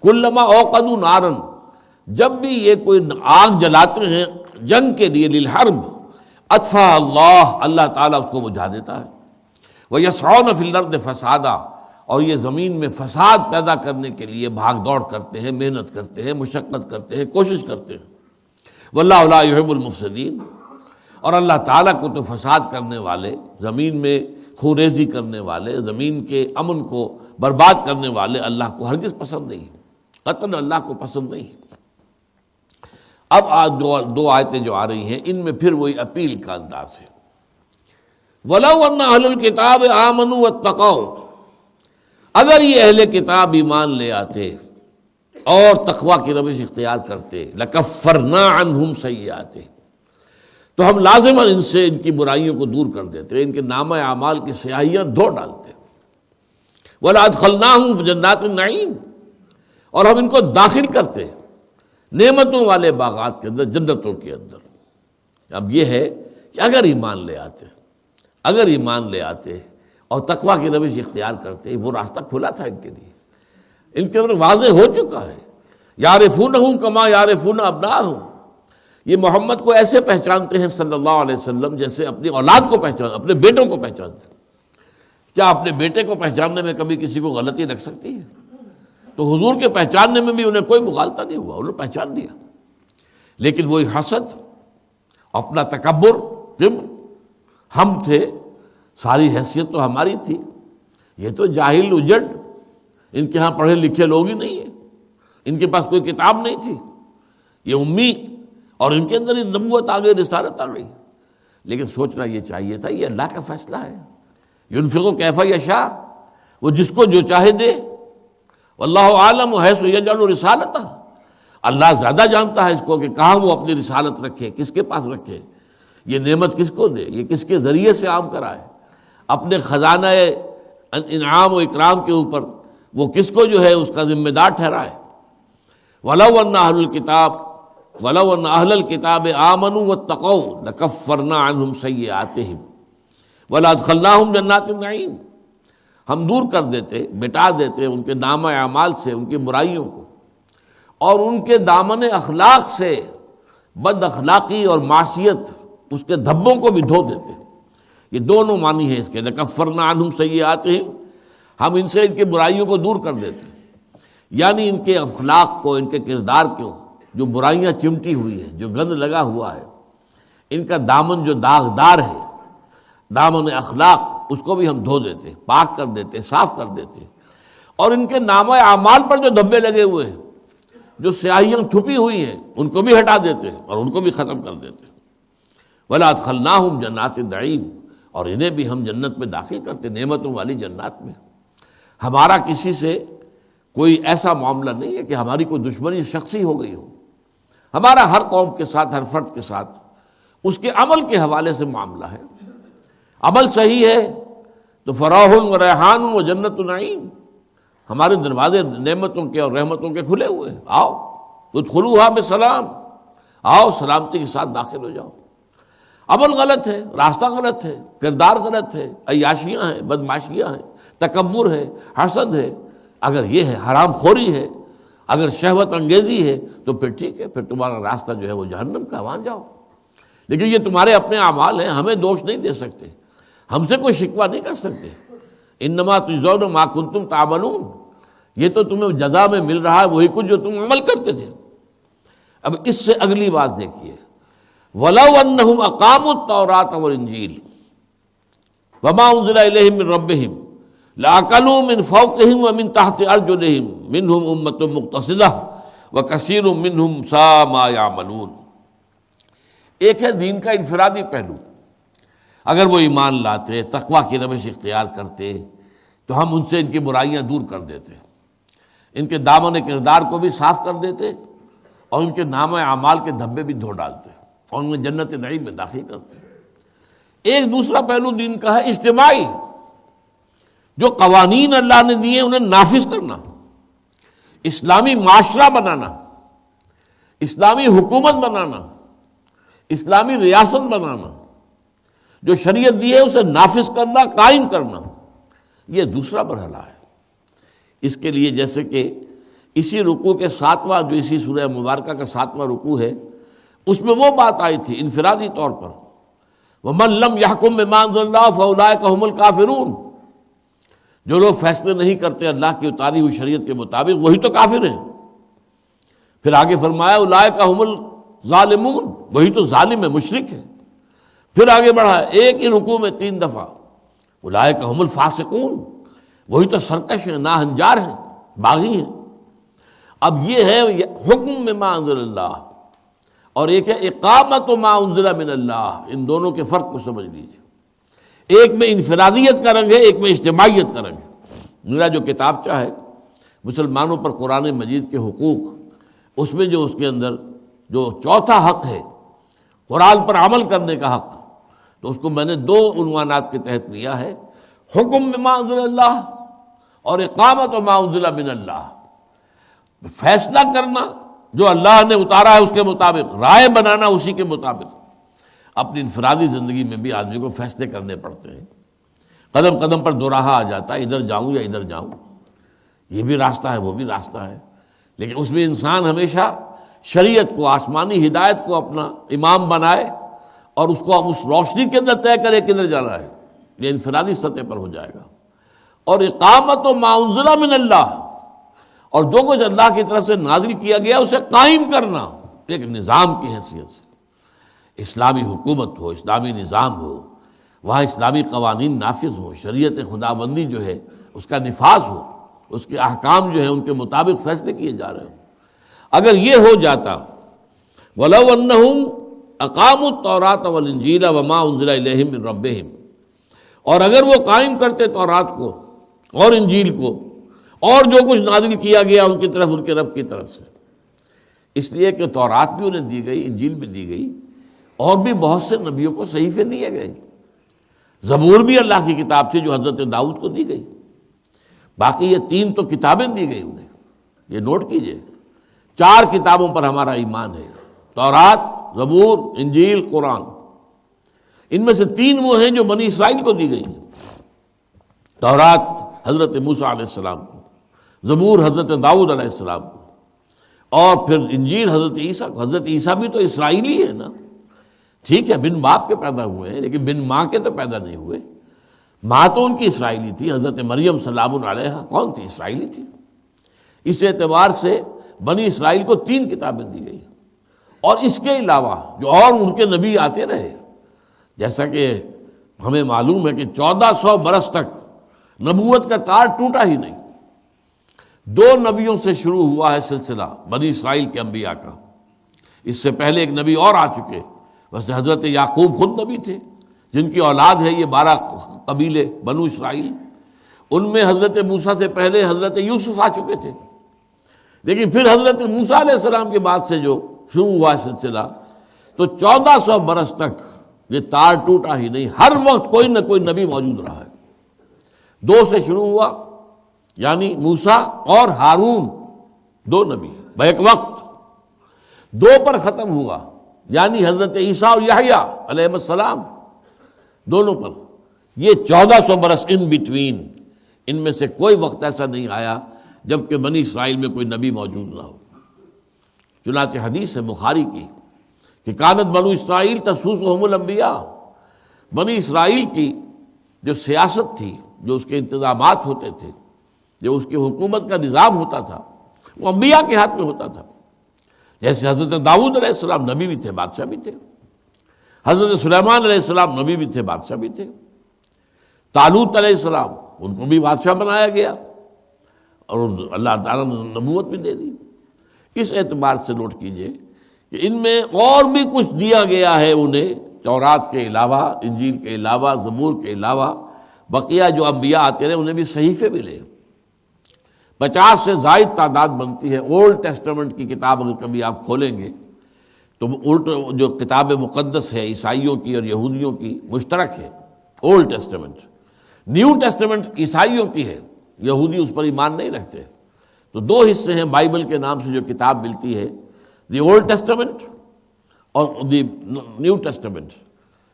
Speaker 2: کلما اوقدوا نارا، جب بھی یہ کوئی آگ جلاتے ہیں جنگ کے لیے، للحرب اطفاها اللہ، اللہ تعالیٰ اس کو بجھا دیتا ہے۔ وَيَسْعَوْنَ فِي الْأَرْضِ فَسَادًا، اور یہ زمین میں فساد پیدا کرنے کے لیے بھاگ دوڑ کرتے ہیں، محنت کرتے ہیں، مشقت کرتے ہیں، کوشش کرتے ہیں۔ وَاللَّهُ لَا يُحِبُّ الْمُفْسِدِينَ، اور اللہ تعالیٰ کو تو فساد کرنے والے، زمین میں خوریزی کرنے والے، زمین کے امن کو برباد کرنے والے اللہ کو ہرگز پسند نہیں، قطعاً اللہ کو پسند نہیں۔ اب دو آیتیں جو آ رہی ہیں، ان میں پھر وہی اپیل کا انداز ہے۔ وَلَوْ أَنَّ أَهْلَ الْكِتَابِ آمَنُوا وَاتَّقَوْا، اگر یہ اہل کتاب ایمان لے آتے اور تقوی کی روش اختیار کرتے، لَكَفَّرْنَا عَنْهُمْ سَيِّئَاتِهِمْ، تو ہم لازماً ان سے ان کی برائیوں کو دور کر دیتے، ان کے نامہ اعمال کی سیاہیاں دھو ڈالتے۔ وَلَأَدْخَلْنَاهُمْ جَنَّاتِ النَّعِيمِ، اور ہم ان کو داخل کرتے نعمتوں والے باغات کے اندر، جنتوں کے اندر۔ اب یہ ہے کہ اگر ایمان لے آتے، اگر ایمان لے آتے اور تقوی کی روش اختیار کرتے، وہ راستہ کھلا تھا ان کے لیے، ان کے اندر واضح ہو چکا ہے۔ یعرفونہم کما یعرفون ابناءہم، یہ محمد کو ایسے پہچانتے ہیں صلی اللہ علیہ وسلم جیسے اپنی اولاد کو پہچانتے، اپنے بیٹوں کو پہچانتے ہیں۔ کیا اپنے بیٹے کو پہچاننے میں کبھی کسی کو غلطی لگ سکتی ہے؟ تو حضور کے پہچاننے میں بھی انہیں کوئی مغالطہ نہیں ہوا، انہوں نے پہچان لیا۔ لیکن وہی حسد، اپنا تکبر، کبر، ہم تھے، ساری حیثیت تو ہماری تھی، یہ تو جاہل اجڑ، ان کے ہاں پڑھے لکھے لوگ ہی نہیں ہیں، ان کے پاس کوئی کتاب نہیں تھی، یہ امی، اور ان کے اندر نبوت آ گئی، رسالت آ گئی۔ لیکن سوچنا یہ چاہیے تھا یہ اللہ کا فیصلہ ہے، ينفق کیف یشاء، وہ جس کو جو چاہے دے، واللہ عالم حیث یجعل رسالتہ، اللہ زیادہ جانتا ہے اس کو کہ کہاں وہ اپنی رسالت رکھے، کس کے پاس رکھے، یہ نعمت کس کو دے، یہ کس کے ذریعے سے عام کرائے، اپنے خزانہ انعام و اکرام کے اوپر وہ کس کو جو ہے اس کا ذمہ دار ٹھہرائے۔ وَلَوْ أَنَّ أَهْلَ الْكِتَابِ آمَنُوا وَاتَّقَوْا لَكَفَّرْنَا عَنْهُمْ سَيِّئَاتِهِمْ وَلَأَدْخَلْنَاهُمْ جَنَّاتِ النَّعِيمِ، ہم دور کر دیتے، مٹا دیتے ان کے نامہ اعمال سے ان کی برائیوں کو، اور ان کے دامن اخلاق سے بد اخلاقی اور معصیت اس کے دھبوں کو بھی دھو دیتے۔ یہ دونوں معنی ہیں اس کے، لَكَفَّرْنَا عَنْهُمْ سَيِّئَاتِهِمْ، ہم ان سے ان کی برائیوں کو دور کر دیتے، یعنی ان کے اخلاق کو، ان کے کردار کو، جو برائیاں چمٹی ہوئی ہیں، جو گند لگا ہوا ہے، ان کا دامن جو داغدار ہے، دامن اخلاق، اس کو بھی ہم دھو دیتے، پاک کر دیتے، صاف کر دیتے، اور ان کے نامہ اعمال پر جو دھبے لگے ہوئے ہیں، جو سیاہیاں چھپی ہوئی ہیں، ان کو بھی ہٹا دیتے اور ان کو بھی ختم کر دیتے۔ وَلَأَدْخَلْنَاهُمْ جَنَّاتِ النَّعِيمِ، اور انہیں بھی ہم جنت میں داخل کرتے، نعمتوں والی جنات میں۔ ہمارا کسی سے کوئی ایسا معاملہ نہیں ہے کہ ہماری کوئی دشمنی شخصی ہو گئی ہو، ہمارا ہر قوم کے ساتھ، ہر فرد کے ساتھ اس کے عمل کے حوالے سے معاملہ ہے۔ عمل صحیح ہے تو فراح و ریحان و جنت نعیم، ہمارے دروازے نعمتوں کے اور رحمتوں کے کھلے ہوئے ہیں، آؤ ادخلوها بسلام، آؤ سلامتی کے ساتھ داخل ہو جاؤ۔ عمل غلط ہے، راستہ غلط ہے، کردار غلط ہے، عیاشیاں ہیں، بدمعاشیاں ہیں، تکبر ہے، حسد ہے، اگر یہ ہے حرام خوری ہے، اگر شہوت انگیزی ہے، تو پھر ٹھیک ہے، پھر تمہارا راستہ جو ہے وہ جہنم کا، وہاں جاؤ۔ لیکن یہ تمہارے اپنے اعمال ہیں، ہمیں دوش نہیں دے سکتے، ہم سے کوئی شکوہ نہیں کر سکتے۔ انما تجزون ما کنتم تعملون، یہ تو تمہیں جزا میں مل رہا ہے وہی کچھ جو تم عمل کرتے تھے۔ اب اس سے اگلی بات دیکھیے، وَلَوْ أَنَّهُمْ أَقَامُوا التَّوْرَاةَ وَالْإِنْجِيلَ وَمَا أُنزِلَ إِلَيْهِم مِّن رَّبِّهِمْ لَأَكَلُوا مِن فَوْقِهِمْ وَمِن تَحْتِ أَرْجُلِهِم مِّنْهُمْ أُمَّةٌ مُّقْتَصِدَةٌ وَكَثِيرٌ مِّنْهُمْ سَاءَ مَا يَعْمَلُونَ۔ ایک ہے دین کا انفرادی پہلو، اگر وہ ایمان لاتے، تقویٰ کی روش اختیار کرتے، تو ہم ان سے ان کی برائیاں دور کر دیتے، ان کے دامن کردار کو بھی صاف کر دیتے، اور ان کے نامہ اعمال کے دھبے بھی دھو ڈالتے، اور انہیں جنت نعیم میں داخل کرتے۔ ایک دوسرا پہلو دین کا ہے اجتماعی، جو قوانین اللہ نے دیے انہیں نافذ کرنا، اسلامی معاشرہ بنانا، اسلامی حکومت بنانا، اسلامی ریاست بنانا، جو شریعت دی ہے اسے نافذ کرنا، قائم کرنا، یہ دوسرا مرحلہ ہے۔ اس کے لیے جیسے کہ اسی رکوع کے 7واں، جو اسی سورہ مبارکہ کا 7واں رکوع ہے، اس میں وہ بات آئی تھی انفرادی طور پر، وَمَن لَّمْ يَحْكُم بِمَا أَنزَلَ اللَّهُ فَأُولَٰئِكَ هُمُ الْكَافِرُونَ، جو لوگ فیصلے نہیں کرتے اللہ کی اتاری ہوئی شریعت کے مطابق وہی تو کافر ہیں۔ پھر آگے فرمایا اولئک هم الظالمون، وہی تو ظالم ہے، مشرک ہے۔ پھر آگے بڑھا ایک ہی رکوع میں 3 دفعہ اولئک هم الفاسقون، وہی تو سرکش ہیں، ناہنجار ہیں، باغی ہیں۔ اب یہ ہے حکم بما انزل اللہ، اور ایک ہے اقامت ما انزل من اللہ، ان دونوں کے فرق کو سمجھ لیجیے۔ ایک میں انفرادیت کا رنگ ہے، ایک میں اجتماعیت کا رنگ ہے۔ میرا جو کتابچہ ہے مسلمانوں پر قرآن مجید کے حقوق، اس میں جو اس کے اندر جو چوتھا حق ہے قرآن پر عمل کرنے کا حق، تو اس کو میں نے 2 عنوانات کے تحت لیا ہے، حکم بما انزل اللہ اور اقامت ما انزل من اللہ، فیصلہ کرنا جو اللہ نے اتارا ہے اس کے مطابق، رائے بنانا اسی کے مطابق۔ اپنی انفرادی زندگی میں بھی آدمی کو فیصلے کرنے پڑتے ہیں، قدم قدم پر دوراہا آ جاتا ہے، ادھر جاؤں یا ادھر جاؤں، یہ بھی راستہ ہے وہ بھی راستہ ہے، لیکن اس میں انسان ہمیشہ شریعت کو، آسمانی ہدایت کو اپنا امام بنائے اور اس کو اب اس روشنی کے اندر طے کرے کدھر جانا ہے، یہ انفرادی سطح پر ہو جائے گا۔ اور اقامت و ما انزل من اللہ، اور جو کچھ اللہ کی طرف سے نازل کیا گیا اسے قائم کرنا، ایک نظام کی حیثیت سے، اسلامی حکومت ہو، اسلامی نظام ہو، وہاں اسلامی قوانین نافذ ہو، شریعت خداوندی جو ہے اس کا نفاذ ہو، اس کے احکام جو ہیں ان کے مطابق فیصلے کیے جا رہے ہیں۔ اگر یہ ہو جاتا وَلَوْ أَنَّهُمْ أَقَامُوا التَّوْرَاةَ وَالْإِنْجِيلَ وَمَا أُنزِلَ إِلَيْهِمْ مِنْ رَبِّهِمْ، اور اگر وہ قائم کرتے تورات کو اور انجیل کو اور جو کچھ نازل کیا گیا ان کی طرف، ان کے رب کی طرف سے، اس لیے کہ تورات بھی انہیں دی گئی، انجیل بھی دی گئی، اور بھی بہت سے نبیوں کو صحیفے دیے گئے۔ زبور بھی اللہ کی کتاب تھی جو حضرت داؤد کو دی گئی۔ باقی یہ 3 تو کتابیں دی گئی انہیں، یہ نوٹ کیجئے، 4 کتابوں پر ہمارا ایمان ہے، تورات، زبور، انجیل، قرآن۔ ان میں سے 3 وہ ہیں جو بنی اسرائیل کو دی گئی ہیں۔ تورات حضرت موسیٰ علیہ السلام کو، زبور حضرت داؤد علیہ السلام کو، اور پھر انجیل حضرت عیسیٰ کو۔ حضرت عیسیٰ بھی تو اسرائیلی ہے نا، ٹھیک ہے بن باپ کے پیدا ہوئے ہیں لیکن بن ماں کے تو پیدا نہیں ہوئے، ماں تو ان کی اسرائیلی تھی۔ حضرت مریم سلام علیہا کون تھی؟ اسرائیلی تھی۔ اس اعتبار سے بنی اسرائیل کو 3 کتابیں دی گئی، اور اس کے علاوہ جو اور ان کے نبی آتے رہے، جیسا کہ ہمیں معلوم ہے کہ 1400 برس تک نبوت کا تار ٹوٹا ہی نہیں۔ 2 نبیوں سے شروع ہوا ہے سلسلہ بنی اسرائیل کے انبیاء کا۔ اس سے پہلے ایک نبی اور آ چکے، ویسے حضرت یعقوب خود نبی تھے جن کی اولاد ہے یہ 12 قبیلے بنو اسرائیل۔ ان میں حضرت موسیٰ سے پہلے حضرت یوسف آ چکے تھے، لیکن پھر حضرت موسیٰ علیہ السلام کے بعد سے جو شروع ہوا سلسلہ، تو 1400 برس تک یہ تار ٹوٹا ہی نہیں، ہر وقت کوئی نہ کوئی نبی موجود رہا ہے۔ 2 سے شروع ہوا، یعنی موسیٰ اور ہارون، 2 نبی بیک وقت۔ 2 پر ختم ہوا، یعنی حضرت عیسیٰ اور یحییٰ علیہ السلام، دونوں پر۔ یہ 1400 برس ان بٹوین، ان میں سے کوئی وقت ایسا نہیں آیا جبکہ بنی اسرائیل میں کوئی نبی موجود نہ ہو۔ چنانچہ حدیث ہے بخاری کی کہ کانت بنو اسرائیل تسوسہم الانبیاء، بنی اسرائیل کی جو سیاست تھی، جو اس کے انتظامات ہوتے تھے، جو اس کی حکومت کا نظام ہوتا تھا، وہ انبیاء کے ہاتھ میں ہوتا تھا۔ جیسے حضرت داؤد علیہ السلام نبی بھی تھے، بادشاہ بھی تھے، حضرت سلیمان علیہ السلام نبی بھی تھے، بادشاہ بھی تھے، طالوت علیہ السلام ان کو بھی بادشاہ بنایا گیا اور اللہ تعالیٰ نے نبوت بھی دے دی۔ اس اعتبار سے نوٹ کیجئے کہ ان میں اور بھی کچھ دیا گیا ہے انہیں، تورات کے علاوہ، انجیل کے علاوہ، زبور کے علاوہ، بقیہ جو انبیاء آتے رہے انہیں بھی صحیفے ملے۔ 50 سے زائد تعداد بنتی ہے۔ اولڈ ٹیسٹمنٹ کی کتاب اگر کبھی آپ کھولیں گے تو جو کتاب مقدس ہے عیسائیوں کی اور یہودیوں کی مشترک ہے، اولڈ ٹیسٹمنٹ۔ نیو ٹیسٹمنٹ عیسائیوں کی ہے، یہودی اس پر ایمان نہیں رکھتے۔ تو 2 حصے ہیں بائبل کے نام سے جو کتاب ملتی ہے، دی اولڈ ٹیسٹمنٹ اور دی نیو ٹیسٹمنٹ۔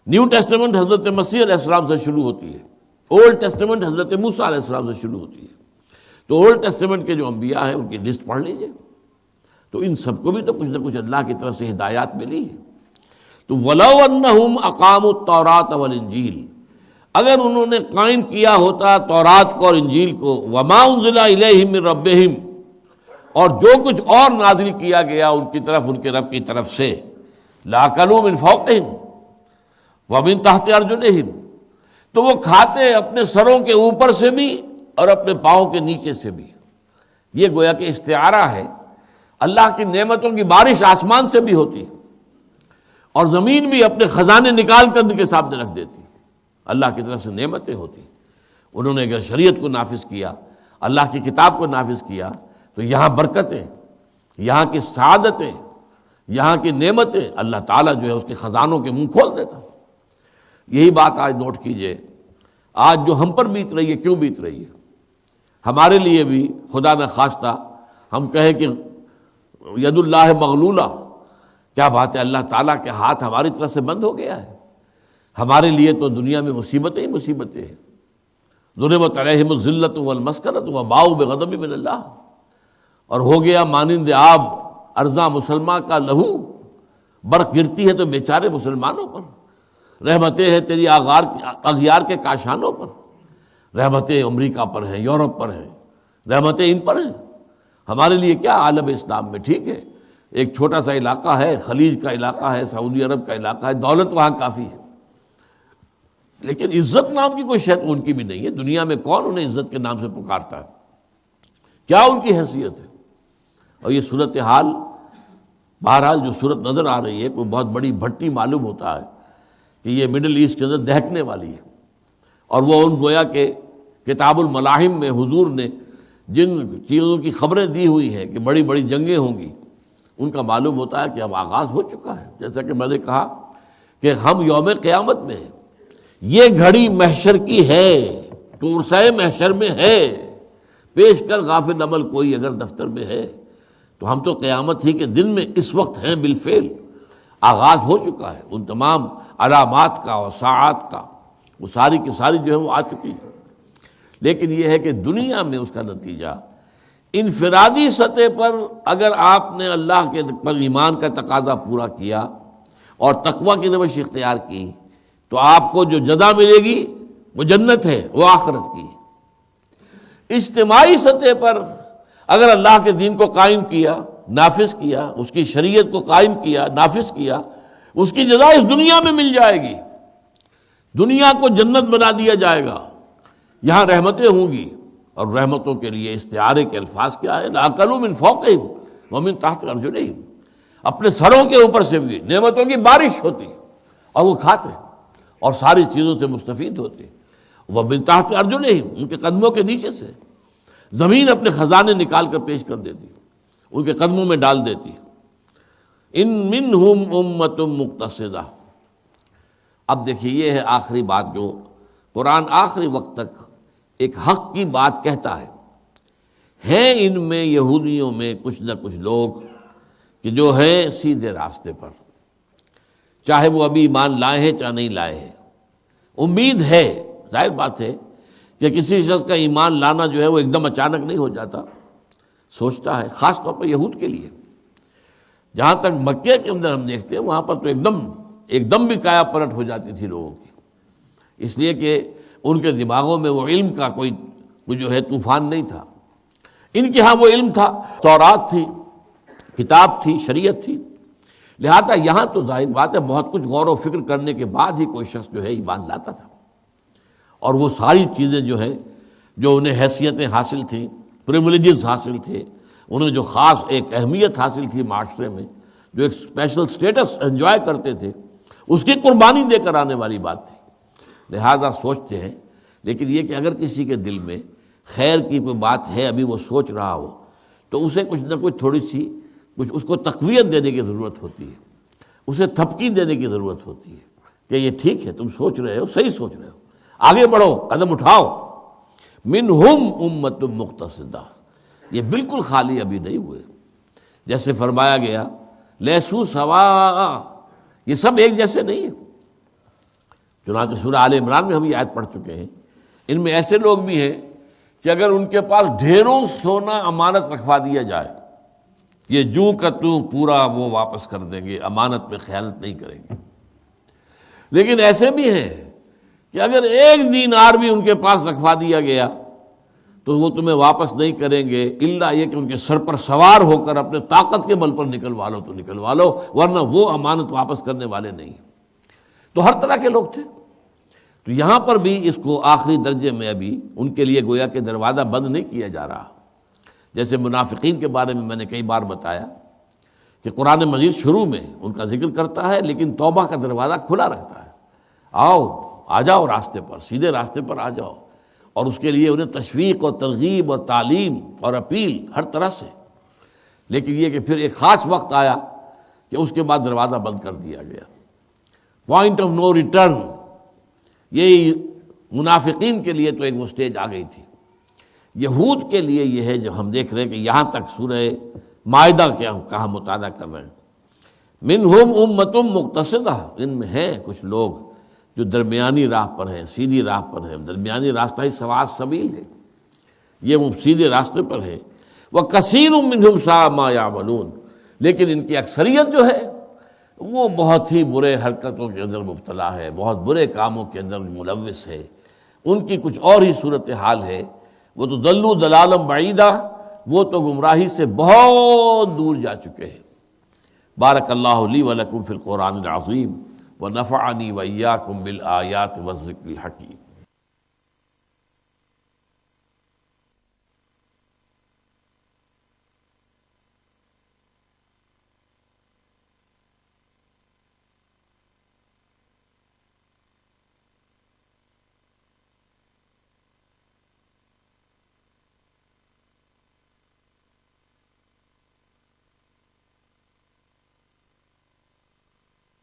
Speaker 2: نیو ٹیسٹمنٹ حضرت مسیح علیہ السلام سے شروع ہوتی ہے، اولڈ ٹیسٹمنٹ حضرت موسیٰ علیہ السلام سے شروع ہوتی ہے۔ تو اولڈ ٹیسٹمنٹ کے جو انبیاء ہیں ان کی لسٹ پڑھ لیجئے، تو ان سب کو بھی تو کچھ نہ کچھ اللہ کی طرف سے ہدایات ملی ہے۔ تو وَلَوْ أَنَّهُمْ أَقَامُوا التَّوْرَاةَ وَالْإِنْجِيلَ، اگر انہوں نے قائم کیا ہوتا تورات کو اور انجیل کو، وَمَا أُنزِلَ إِلَيْهِم مِّن رَبِّهِمْ، اور جو کچھ اور نازل کیا گیا ان کی طرف، ان کے رب کی طرف سے، لَأَكَلُوا مِن فَوْقِهِمْ وَمِن تَحْتِ أَرْجُلِهِمْ، تو وہ کھاتے اپنے سروں کے اوپر سے بھی اور اپنے پاؤں کے نیچے سے بھی۔ یہ گویا کہ استعارہ ہے، اللہ کی نعمتوں کی بارش آسمان سے بھی ہوتی اور زمین بھی اپنے خزانے نکال کر ان کے سامنے رکھ دیتی، اللہ کی طرف سے نعمتیں ہوتی۔ انہوں نے اگر شریعت کو نافذ کیا، اللہ کی کتاب کو نافذ کیا، تو یہاں برکتیں، یہاں کی سعادتیں، یہاں کی نعمتیں اللہ تعالیٰ جو ہے اس کے خزانوں کے منہ کھول دیتا۔ یہی بات آج نوٹ کیجئے، آج جو ہم پر بیت رہی ہے، کیوں بیت رہی ہے؟ ہمارے لیے بھی خدا نہ خواستہ ہم کہیں کہ ید اللہ مغلولہ، کیا بات ہے، اللہ تعالیٰ کے ہاتھ ہماری طرف سے بند ہو گیا ہے۔ ہمارے لیے تو دنیا میں مصیبتیں ہی مصیبتیں ہیں۔ ضربت علیہم الذلۃ والمسکنۃ وباؤوا بغضب من اللہ، اور ہو گیا مانند آب ارزاں مسلمہ کا لہو، برق گرتی ہے تو بیچارے مسلمانوں پر، رحمتیں ہیں تیری اغیار کے کاشانوں پر، رحمتیں امریکہ پر ہیں، یورپ پر ہیں، رحمتیں ان پر ہیں۔ ہمارے لیے کیا عالم اسلام میں، ٹھیک ہے ایک چھوٹا سا علاقہ ہے، خلیج کا علاقہ ہے، سعودی عرب کا علاقہ ہے، دولت وہاں کافی ہے، لیکن عزت نام کی کوئی شے تو ان کی بھی نہیں ہے۔ دنیا میں کون انہیں عزت کے نام سے پکارتا ہے؟ کیا ان کی حیثیت ہے؟ اور یہ صورتحال بہرحال جو صورت نظر آ رہی ہے کوئی بہت بڑی بھٹی معلوم ہوتا ہے کہ یہ مڈل ایسٹ کے اندر دہکنے والی ہے۔ اور وہ ان گویا کہ کتاب الملاحم میں حضور نے جن چیزوں کی خبریں دی ہوئی ہیں کہ بڑی بڑی جنگیں ہوں گی، ان کا معلوم ہوتا ہے کہ اب آغاز ہو چکا ہے۔ جیسا کہ میں نے کہا کہ ہم یوم قیامت میں ہیں، یہ گھڑی محشر کی ہے، تورسۂ محشر میں ہے، پیش کر غافل عمل کوئی اگر دفتر میں ہے۔ تو ہم تو قیامت ہی کے دن میں اس وقت ہیں، بالفعل آغاز ہو چکا ہے۔ ان تمام علامات کا اور ساعات کا وہ ساری کی ساری جو ہے وہ آ چکی ہے۔ لیکن یہ ہے کہ دنیا میں اس کا نتیجہ انفرادی سطح پر اگر آپ نے اللہ کے پر ایمان کا تقاضا پورا کیا اور تقوی کی روش اختیار کی تو آپ کو جو جزا ملے گی وہ جنت ہے، وہ آخرت کی۔ اجتماعی سطح پر اگر اللہ کے دین کو قائم کیا، نافذ کیا، اس کی شریعت کو قائم کیا، نافذ کیا، اس کی جزا اس دنیا میں مل جائے گی، دنیا کو جنت بنا دیا جائے گا، یہاں رحمتیں ہوں گی۔ اور رحمتوں کے لیے استعارے کے الفاظ کیا ہے؟ لَأَكَلُوا مِن فَوْقِهِمْ وَمِن تَحْتِ أَرْجُلِهِمْ، اپنے سروں کے اوپر سے بھی نعمتوں کی بارش ہوتی اور وہ کھاتے اور ساری چیزوں سے مستفید ہوتے۔ وَمِن تَحْتِ أَرْجُلِهِمْ، ان کے قدموں کے نیچے سے زمین اپنے خزانے نکال کر پیش کر دیتی، ان کے قدموں میں ڈال دیتی۔ ان منہم امۃ مقتصدہ۔ اب دیکھیے یہ ہے آخری بات جو قرآن آخری وقت تک ایک حق کی بات کہتا ہے ان میں یہودیوں میں کچھ نہ کچھ لوگ کہ جو ہے سیدھے راستے پر، چاہے وہ ابھی ایمان لائے ہیں چاہے نہیں لائے ہیں۔ امید ہے، ظاہر بات ہے کہ کسی شخص کا ایمان لانا جو ہے وہ ایک دم اچانک نہیں ہو جاتا، سوچتا ہے، خاص طور پر یہود کے لیے۔ جہاں تک مکے کے اندر ہم دیکھتے ہیں وہاں پر تو ایک دم بھی کایا پلٹ ہو جاتی تھی لوگوں کی، اس لیے کہ ان کے دماغوں میں وہ علم کا کوئی جو ہے طوفان نہیں تھا۔ ان کے ہاں وہ علم تھا، تورات تھی، کتاب تھی، شریعت تھی، لہذا یہاں تو ظاہر بات ہے بہت کچھ غور و فکر کرنے کے بعد ہی کوئی شخص جو ہے ایمان لاتا تھا۔ اور وہ ساری چیزیں جو ہیں جو انہیں حیثیتیں حاصل تھیں، پریولیجز حاصل تھے، انہیں جو خاص ایک اہمیت حاصل تھی معاشرے میں، جو ایک اسپیشل سٹیٹس انجوائے کرتے تھے، اس کی قربانی دے کر آنے والی بات تھی۔ لہذا سوچتے ہیں، لیکن یہ کہ اگر کسی کے دل میں خیر کی کوئی بات ہے، ابھی وہ سوچ رہا ہو، تو اسے کچھ نہ کچھ تھوڑی سی اس کو تقویت دینے کی ضرورت ہوتی ہے، اسے تھپکی دینے کی ضرورت ہوتی ہے کہ یہ ٹھیک ہے، تم سوچ رہے ہو، صحیح سوچ رہے ہو، آگے بڑھو، قدم اٹھاؤ۔ منہم امۃ مقتصدہ، یہ بالکل خالی ابھی نہیں ہوئے، جیسے فرمایا گیا لیسوا سواء، یہ سب ایک جیسے نہیں ہیں۔ چنانچہ سورہ آل عمران میں ہم یہ آیت پڑھ چکے ہیں، ان میں ایسے لوگ بھی ہیں کہ اگر ان کے پاس ڈھیروں سونا امانت رکھوا دیا جائے، یہ جوں کا توں پورا وہ واپس کر دیں گے، امانت میں خیانت نہیں کریں گے۔ لیکن ایسے بھی ہیں کہ اگر ایک دینار بھی ان کے پاس رکھوا دیا گیا تو وہ تمہیں واپس نہیں کریں گے، الا یہ کہ ان کے سر پر سوار ہو کر اپنے طاقت کے بل پر نکلوا لو تو نکلوا لو، ورنہ وہ امانت واپس کرنے والے نہیں۔ تو ہر طرح کے لوگ تھے۔ تو یہاں پر بھی اس کو آخری درجے میں ابھی ان کے لیے گویا کہ دروازہ بند نہیں کیا جا رہا۔ جیسے منافقین کے بارے میں نے کئی بار بتایا کہ قرآن مجید شروع میں ان کا ذکر کرتا ہے لیکن توبہ کا دروازہ کھلا رکھتا ہے، آؤ، آ جاؤ راستے پر، سیدھے راستے پر آ جاؤ، اور اس کے لیے انہیں تشویق اور ترغیب اور تعلیم اور اپیل ہر طرح سے۔ لیکن یہ کہ پھر ایک خاص وقت آیا کہ اس کے بعد دروازہ بند کر دیا گیا، پوائنٹ آف نو ریٹرن۔ یہ منافقین کے لیے تو ایک وہ سٹیج آ گئی تھی۔ یہود کے لیے یہ ہے جو ہم دیکھ رہے ہیں کہ یہاں تک سورہ مائدہ کے ہم کہاں مطالعہ کر رہے ہیں، منہم امۃ مقتصدہ، ان میں ہیں کچھ لوگ جو درمیانی راہ پر ہیں، سیدھی راہ پر ہیں۔ درمیانی راستہ ہی سواء السبیل ہے، یہ وہ سیدھے راستے پر ہیں۔ وَكَثِيرٌ مِّنْهُمْ سَاءَ مَا يَعْمَلُونَ، لیکن ان کی اکثریت جو ہے وہ بہت ہی برے حرکتوں کے اندر مبتلا ہے، بہت برے کاموں کے اندر ملوث ہے، ان کی کچھ اور ہی صورتحال ہے۔ وہ تو ضلوا ضلالا بعیدا، وہ تو گمراہی سے بہت دور جا چکے ہیں۔ بارک اللہ لی ولکم فی القرآن العظیم ونفعنی وإیاکم بالآیات والذکر الحکیم۔